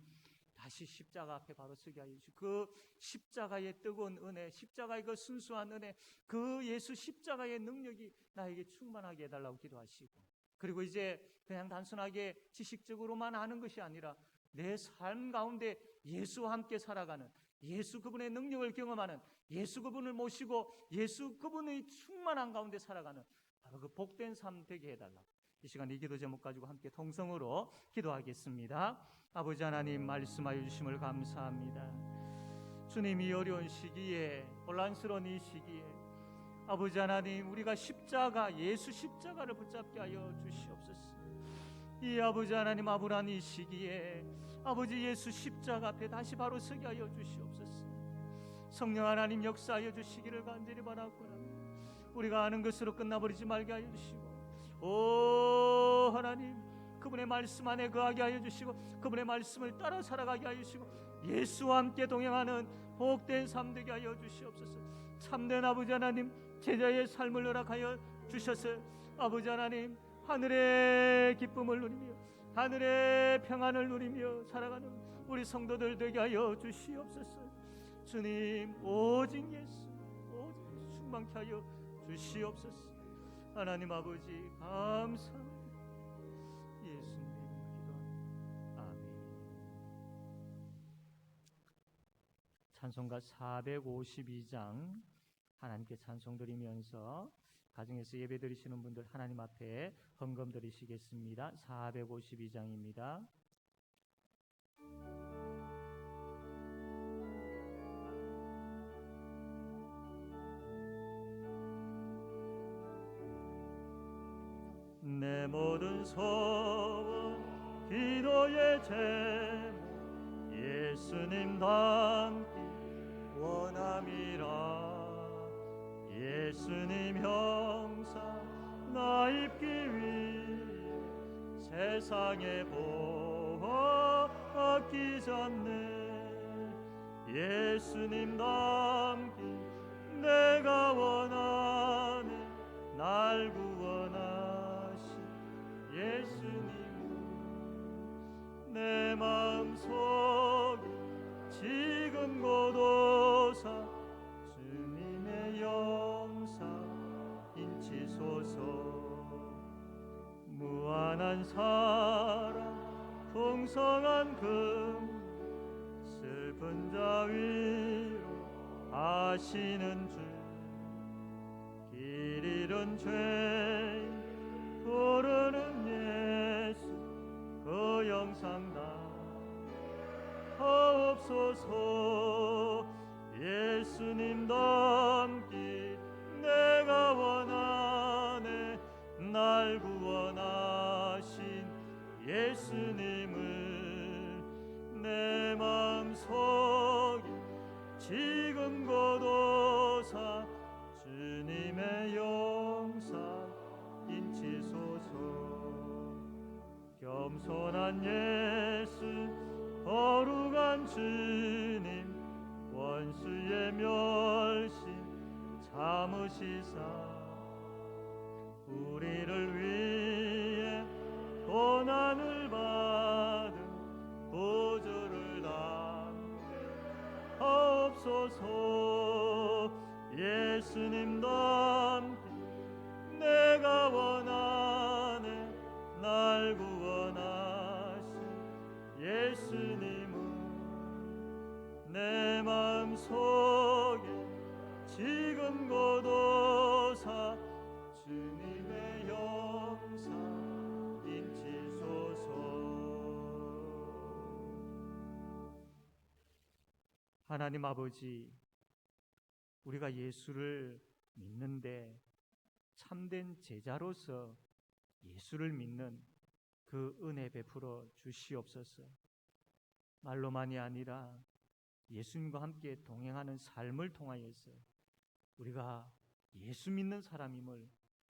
다시 십자가 앞에 바로 서게 하여 주시고 그 십자가의 뜨거운 은혜, 십자가의 그 순수한 은혜, 그 예수 십자가의 능력이 나에게 충만하게 해달라고 기도하시고, 그리고 이제 그냥 단순하게 지식적으로만 아는 것이 아니라 내 삶 가운데 예수와 함께 살아가는, 예수 그분의 능력을 경험하는, 예수 그분을 모시고 예수 그분의 충만한 가운데 살아가는 바로 그 복된 삶 되게 해달라고 이 시간 이 기도 제목 가지고 함께 통성으로 기도하겠습니다. 아버지 하나님, 말씀하여 주심을 감사합니다. 주님이 어려운 시기에, 혼란스러운 이 시기에 아버지 하나님, 우리가 십자가, 예수 십자가를 붙잡게 하여 주시옵소서. 이 아버지 하나님, 아부란 이 시기에 아버지 예수 십자가 앞에 다시 바로 서게 하여 주시옵소서. 성령 하나님 역사하여 주시기를 간절히 바라구나. 우리가 아는 것으로 끝나버리지 말게 하여 주시고, 오 하나님, 그분의 말씀 안에 거하게 하여 주시고 그분의 말씀을 따라 살아가게 하여 주시고 예수와 함께 동행하는 복된 삶 되게 하여 주시옵소서. 참된 아버지 하나님, 제자의 삶을 허락하여 주셔서 아버지 하나님, 하늘의 기쁨을 누리며 하늘의 평안을 누리며 살아가는 우리 성도들 되게 하여 주시옵소서. 주님, 오직 예수, 오직 충만케 하여 주시옵소서. 하나님 아버지 감사합니다. 예수님 기도합니다. 아멘. 찬송가 452장 하나님께 찬송 드리면서 가정에서 예배 드리시는 분들 하나님 앞에 헌금 드리시겠습니다. 452장입니다. 내 모든 소원 기도의 제목 예수님 닮기 원함이라. 예수님 형상 나 입기 위해 세상의 보호 받기 전에 예수님 닮기 내가 원하네. 날 구원하신 예수님 내 마음속에 지금 고도사 주님의 영상 인치소서. 무한한 사랑 풍성한 금 슬픈 자 위로 하시는 주. 길 잃은 죄인 부르는 예수 그 영상 다 하옵소서. 예수님 닮기 내가 원하네. 날 구원하신 예수님을 내 마음속에 지금 고도사 주님의 영상 인치소서. 겸손한 예수 거룩한 주님 원수의 멸심 참으시사 우리를 위해 고난을 받은 보혈을 다 하옵소서. 예수님 닮기 내가 원하네. 날 구원하신 예수님은 내 마음속에 지금 고도사 하나님 아버지, 우리가 예수를 믿는데 참된 제자로서 예수를 믿는 그 은혜 베풀어 주시옵소서. 말로만이 아니라 예수님과 함께 동행하는 삶을 통하여서 우리가 예수 믿는 사람임을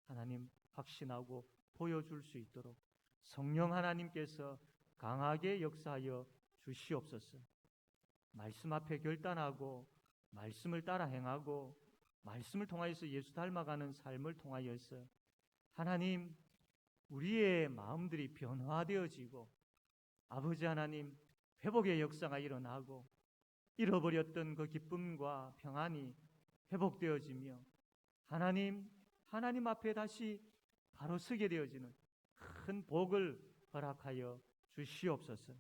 하나님 확신하고 보여줄 수 있도록 성령 하나님께서 강하게 역사하여 주시옵소서. 말씀 앞에 결단하고 말씀을 따라 행하고 말씀을 통하여서 예수 닮아가는 삶을 통하여서 하나님, 우리의 마음들이 변화되어지고 아버지 하나님, 회복의 역사가 일어나고 잃어버렸던 그 기쁨과 평안이 회복되어지며 하나님 앞에 다시 바로 서게 되어지는 큰 복을 허락하여 주시옵소서.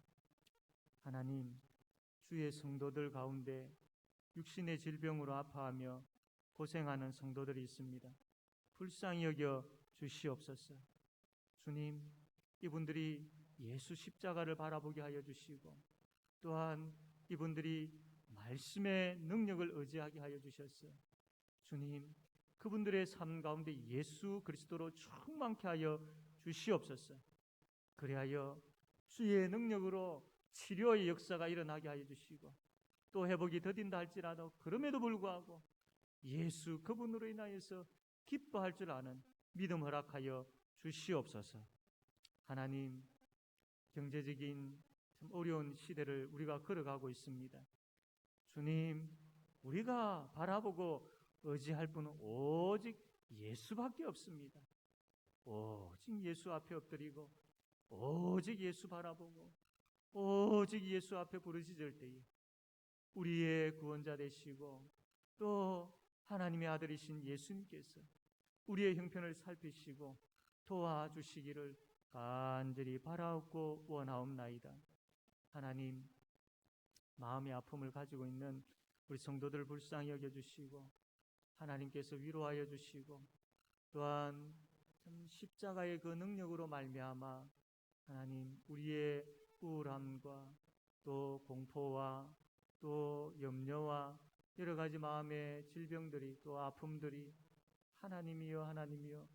하나님, 주의 성도들 가운데 육신의 질병으로 아파하며 고생하는 성도들이 있습니다. 불쌍히 여겨 주시옵소서. 주님, 이분들이 예수 십자가를 바라보게 하여 주시고 또한 이분들이 말씀의 능력을 의지하게 하여 주셨어. 주님, 그분들의 삶 가운데 예수 그리스도로 충만케 하여 주시옵소서. 그리하여 주의 능력으로 치료의 역사가 일어나게 하여 주시고 또 회복이 더딘다 할지라도 그럼에도 불구하고 예수 그분으로 인하여서 기뻐할 줄 아는 믿음 허락하여 주시옵소서. 하나님, 경제적인 참 어려운 시대를 우리가 걸어가고 있습니다. 주님, 우리가 바라보고 의지할 분은 오직 예수밖에 없습니다. 오직 예수 앞에 엎드리고 오직 예수 바라보고 오직 예수 앞에 부르짖을 때에 우리의 구원자 되시고 또 하나님의 아들이신 예수님께서 우리의 형편을 살피시고 도와주시기를 간절히 바라옵고 원하옵나이다. 하나님, 마음의 아픔을 가지고 있는 우리 성도들을 불쌍히 여겨주시고 하나님께서 위로하여 주시고 또한 참 십자가의 그 능력으로 말미암아 하나님, 우리의 우울함과 또 공포와 또 염려와 여러 가지 마음의 질병들이 또 아픔들이 하나님이여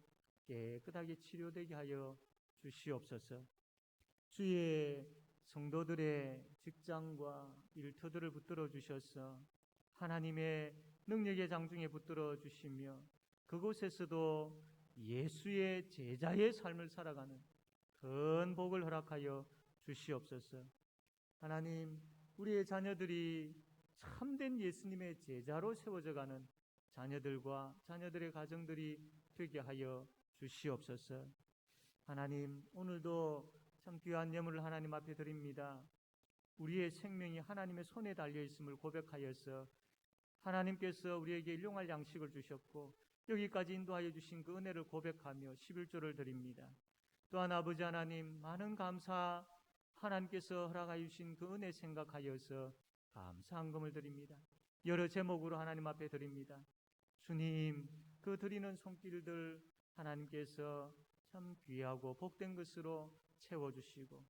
깨끗하게 치료되게 하여 주시옵소서. 주의 성도들의 직장과 일터들을 붙들어 주셔서 하나님의 능력의 장중에 붙들어 주시며 그곳에서도 예수의 제자의 삶을 살아가는 큰 복을 허락하여 주시옵소서. 하나님, 우리의 자녀들이 참된 예수님의 제자로 세워져가는 자녀들과 자녀들의 가정들이 되게 하여 주시옵소서. 하나님, 오늘도 참 귀한 예물을 하나님 앞에 드립니다. 우리의 생명이 하나님의 손에 달려 있음을 고백하여서 하나님께서 우리에게 일용할 양식을 주셨고 여기까지 인도하여 주신 그 은혜를 고백하며 11조를 드립니다. 또한 아버지 하나님, 많은 감사 하나님께서 허락하여 주신 그 은혜 생각하여서 감사한 금을 드립니다. 여러 제목으로 하나님 앞에 드립니다. 주님, 그 드리는 손길들 하나님께서 참 귀하고 복된 것으로 채워주시고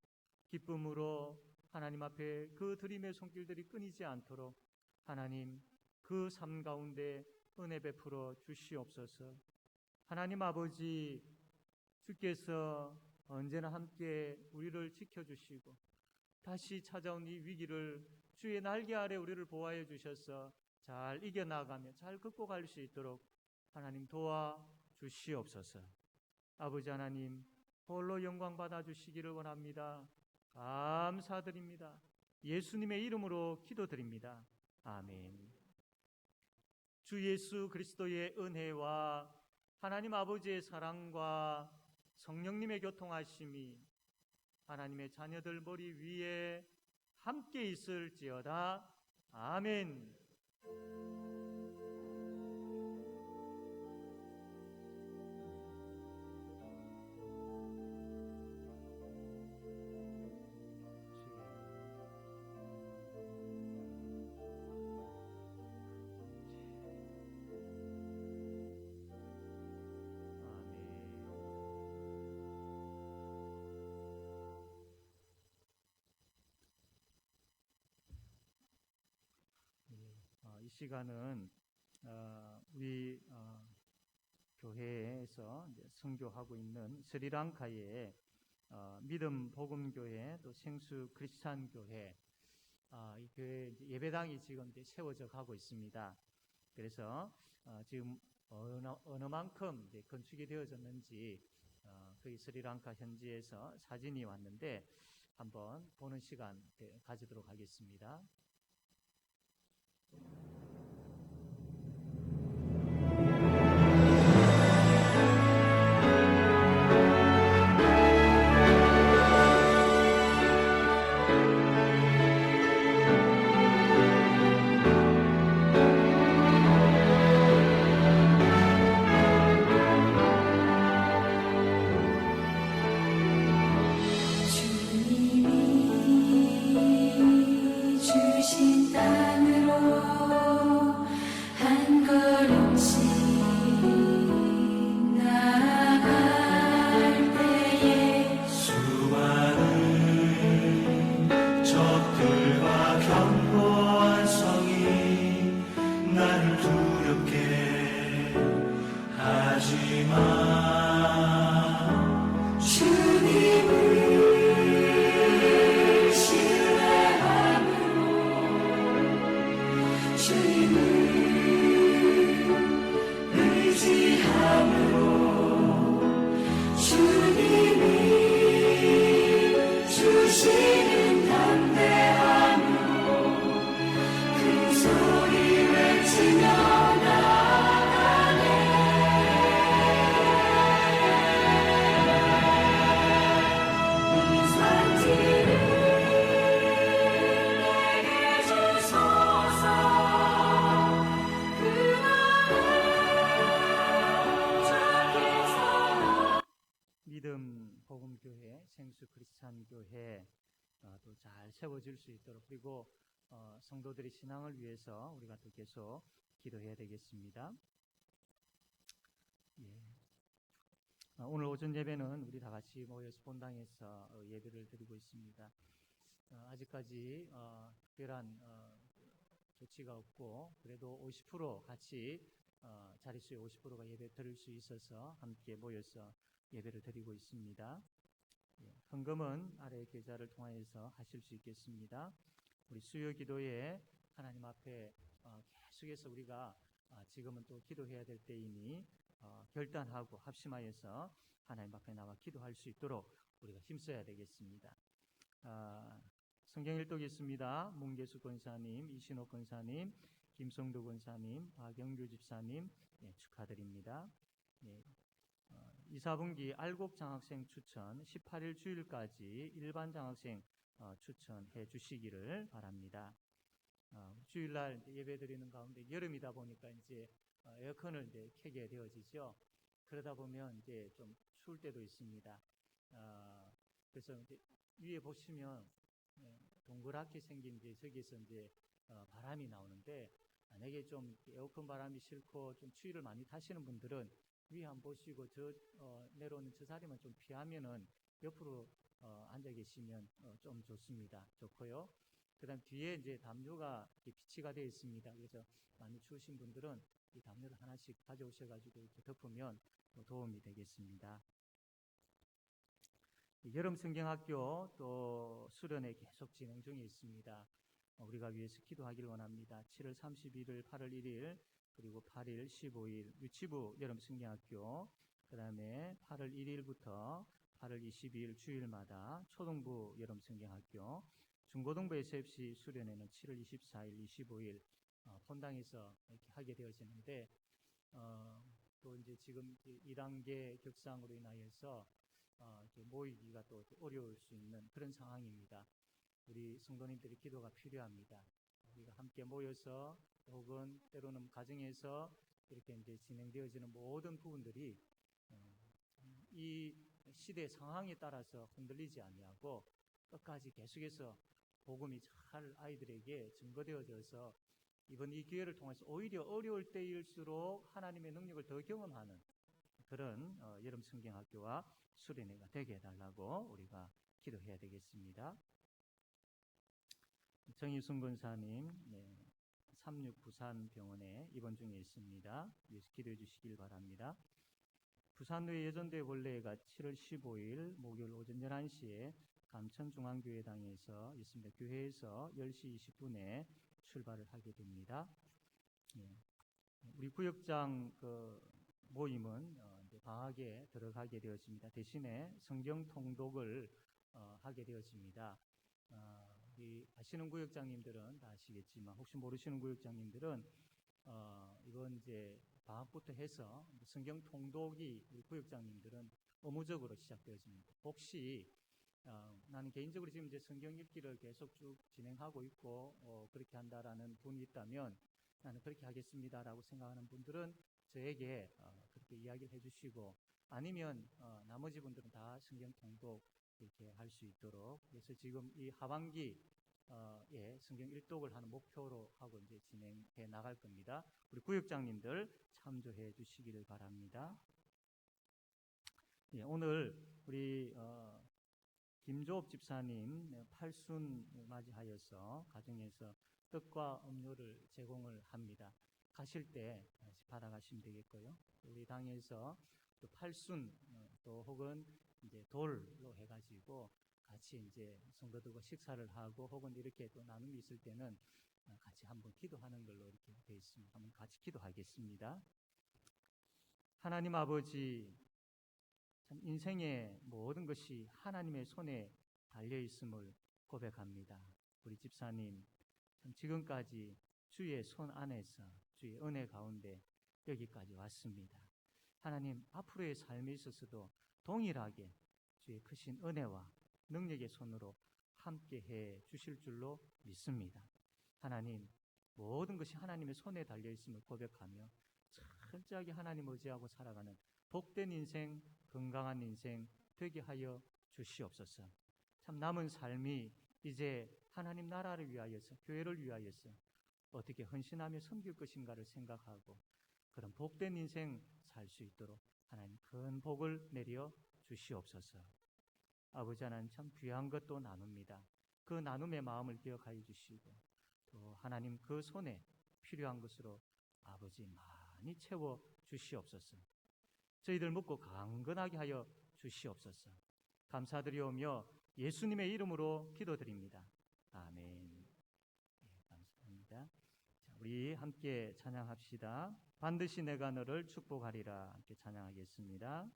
기쁨으로 하나님 앞에 그 드림의 손길들이 끊이지 않도록 하나님, 그 삶 가운데 은혜 베풀어 주시옵소서. 하나님 아버지, 주께서 언제나 함께 우리를 지켜주시고 다시 찾아온 이 위기를 주의 날개 아래 우리를 보호하여 주셔서 잘 이겨나가며 잘 극복할 수 있도록 하나님 도와주시옵소서. 아버지 하나님, 홀로 영광 받아주시기를 원합니다. 감사드립니다. 예수님의 이름으로 기도드립니다. 아멘. 주 예수 그리스도의 은혜와 하나님 아버지의 사랑과 성령님의 교통하심이 하나님의 자녀들 머리 위에 함께 있을지어다. 아멘. 시간은 우리 교회에서 이제 선교하고 있는 스리랑카의 믿음 복음교회 또 생수 크리스찬 교회 이 교회 이제 예배당이 지금 이제 세워져 가고 있습니다. 그래서 지금 어느 만큼 이제 건축이 되어졌는지 거기 스리랑카 현지에서 사진이 왔는데 한번 보는 시간 가지도록 하겠습니다. 주님이 주신 땅으로 한 걸음씩 나아갈 때에 수많은 적들과 견고한 성이 나를 두렵게 하지만 주님을 신뢰함으로 주님을 의지함으로 주님이 주시는 담대함으로 큰 소리 외치며 나아가네. 이 산지를 내게 주소서. 그 나라 주께서 믿음 복음교회 생수 크리스찬 교회 또 잘 세워질 수 있도록 그리고 성도들의 신앙을 위해서 우리가 또 계속 기도해야 되겠습니다. 예. 오늘 오전 예배는 우리 다 같이 모여서 본당에서 예배를 드리고 있습니다. 아직까지 특별한 조치가 없고 그래도 50% 같이 자릿수의 50%가 예배 드릴 수 있어서 함께 모여서 예배를 드리고 있습니다. 예, 헌금은 아래 계좌를 통하여서 하실 수 있겠습니다. 우리 수요 기도에 하나님 앞에 계속해서 우리가 지금은 또 기도해야 될 때이니 결단하고 합심하여서 하나님 앞에 나와 기도할 수 있도록 우리가 힘써야 되겠습니다. 성경 일독 있습니다. 문계수 권사님, 이신옥 권사님, 김성도 권사님, 박영규 집사님 축하드립니다. 예. 2, 4분기 알곡 장학생 추천 18일 주일까지 일반 장학생 추천해 주시기를 바랍니다. 주일날 예배 드리는 가운데 여름이다 보니까 이제 에어컨을 이제 켜게 되어지죠. 그러다 보면 이제 좀 추울 때도 있습니다. 그래서 이제 위에 보시면 동그랗게 생긴 이제 저기서 이제 바람이 나오는데 만약에 좀 에어컨 바람이 싫고 좀 추위를 많이 타시는 분들은 위에 한번 보시고 내려오는 저 자리만 좀 피하면은 옆으로 앉아 계시면 좀 좋고요. 그다음 뒤에 이제 담요가 비치가 되어 있습니다. 그래서 많이 추우신 분들은 이 담요를 하나씩 가져오셔가지고 이렇게 덮으면 도움이 되겠습니다. 여름 성경학교 또 수련회 계속 진행 중에 있습니다. 우리가 위해서 기도하기를 원합니다. 7월 31일, 8월 1일, 그리고 8일, 15일 유치부 여름 성경학교, 그 다음에 8월 1일부터 8월 22일 주일마다 초등부 여름 성경학교, 중고등부 SFC 수련회는 7월 24일, 25일 본당에서 이렇게 하게 되어지는데 또 이제 지금 2단계 격상으로 인하여서 모이기가 또 어려울 수 있는 그런 상황입니다. 우리 성도님들의 기도가 필요합니다. 우리가 함께 모여서 혹은 때로는 가정에서 이렇게 이제 진행되어지는 모든 부분들이 이 시대 상황에 따라서 흔들리지 아니하고 끝까지 계속해서 복음이 잘 아이들에게 증거되어져서 이번 이 기회를 통해서 오히려 어려울 때일수록 하나님의 능력을 더 경험하는 그런 여름 성경학교와 수련회가 되게 해달라고 우리가 기도해야 되겠습니다. 정희순 권사님 36 부산병원에 입원 중에 있습니다. 위해서 기도해 주시길 바랍니다. 부산의 예전대 원래가 7월 15일 목요일 오전 11시에 감천중앙교회당에서 있습니다. 교회에서 10시 20분에 출발을 하게 됩니다. 예. 우리 구역장 모임은 이제 방학에 들어가게 되었습니다. 대신에 성경 통독을 하게 되었습니다. 우리 아시는 구역장님들은 다 아시겠지만 혹시 모르시는 구역장님들은 이번 이제 방학부터 해서 성경 통독이 우리 구역장님들은 의무적으로 시작되어집니다. 혹시 나는 개인적으로 지금 이제 성경 읽기를 계속 쭉 진행하고 있고 그렇게 한다라는 분이 있다면 나는 그렇게 하겠습니다라고 생각하는 분들은 저에게 그렇게 이야기를 해주시고 아니면 나머지 분들은 다 성경 통독 이렇게 할 수 있도록 그래서 지금 이 하반기 예, 성경 일독을 하는 목표로 하고 이제 진행해 나갈 겁니다. 우리 구역장님들 참조해 주시기를 바랍니다. 예, 오늘 우리 김조업 집사님 팔순 맞이하여서 가정에서 떡과 음료를 제공을 합니다. 가실 때 받아가시면 되겠고요. 우리 당에서 또 팔순 또 혹은 이제 돌로 해가지고 같이 이제 성도들과 식사를 하고 혹은 이렇게 또 나눔이 있을 때는 같이 한번 기도하는 걸로 이렇게 되어 있습니다. 한번 같이 기도하겠습니다. 하나님 아버지, 참 인생의 모든 것이 하나님의 손에 달려 있음을 고백합니다. 우리 집사님, 참 지금까지 주의 손 안에서 주의 은혜 가운데 여기까지 왔습니다. 하나님, 앞으로의 삶에 있어서도 동일하게 주의 크신 은혜와 능력의 손으로 함께해 주실 줄로 믿습니다. 하나님, 모든 것이 하나님의 손에 달려 있음을 고백하며 철저하게 하나님 의지하고 살아가는 복된 인생, 건강한 인생 되게 하여 주시옵소서. 참 남은 삶이 이제 하나님 나라를 위하여서, 교회를 위하여서 어떻게 헌신하며 섬길 것인가를 생각하고 그런 복된 인생 살 수 있도록 하나님 큰 복을 내려 주시옵소서. 아버지 하나님, 참 귀한 것도 나눕니다. 그 나눔의 마음을 기억하여 주시고 또 하나님 그 손에 필요한 것으로 아버지 많이 채워 주시옵소서. 저희들 묻고 강건하게 하여 주시옵소서. 감사드리오며 예수님의 이름으로 기도드립니다. 아멘. 네, 감사합니다. 자, 우리 함께 찬양합시다. 반드시 내가 너를 축복하리라. 함께 찬양하겠습니다.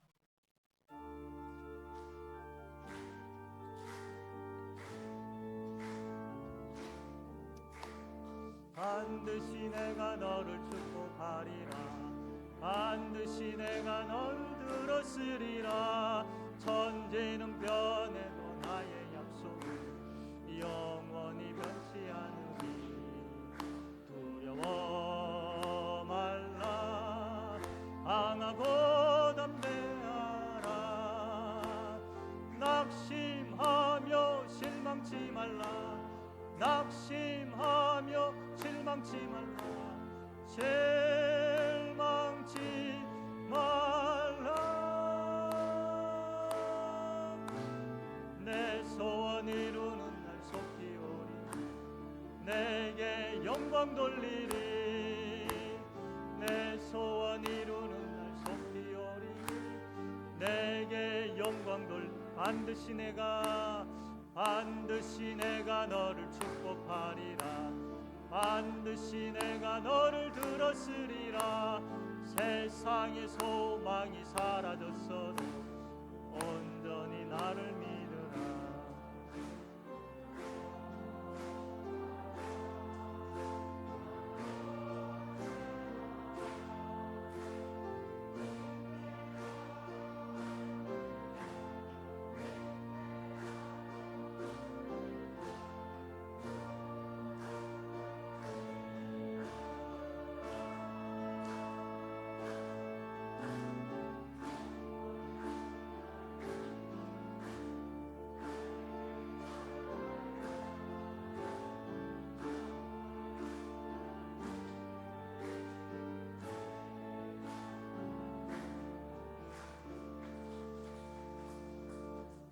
반드시 내가 너를 축복하리라. 반드시 내가 너를 들었으리라. 천지는 변해도 나의 약속은 영원히 변치 않으니 두려워 말라. 강하고 담대하라. 낙심하며 실망치 말라. 낙심하며 실망치 말라. 실망치 말라. 내 소원 이루는 날 속히 오리. 내게 영광 돌리리. 내 소원 이루는 날 속히 오리. 내게 영광 돌. 반드시 내가 너를 축복하리라. 반드시 내가 너를 들었으리라. 세상의 소망이 사라졌어.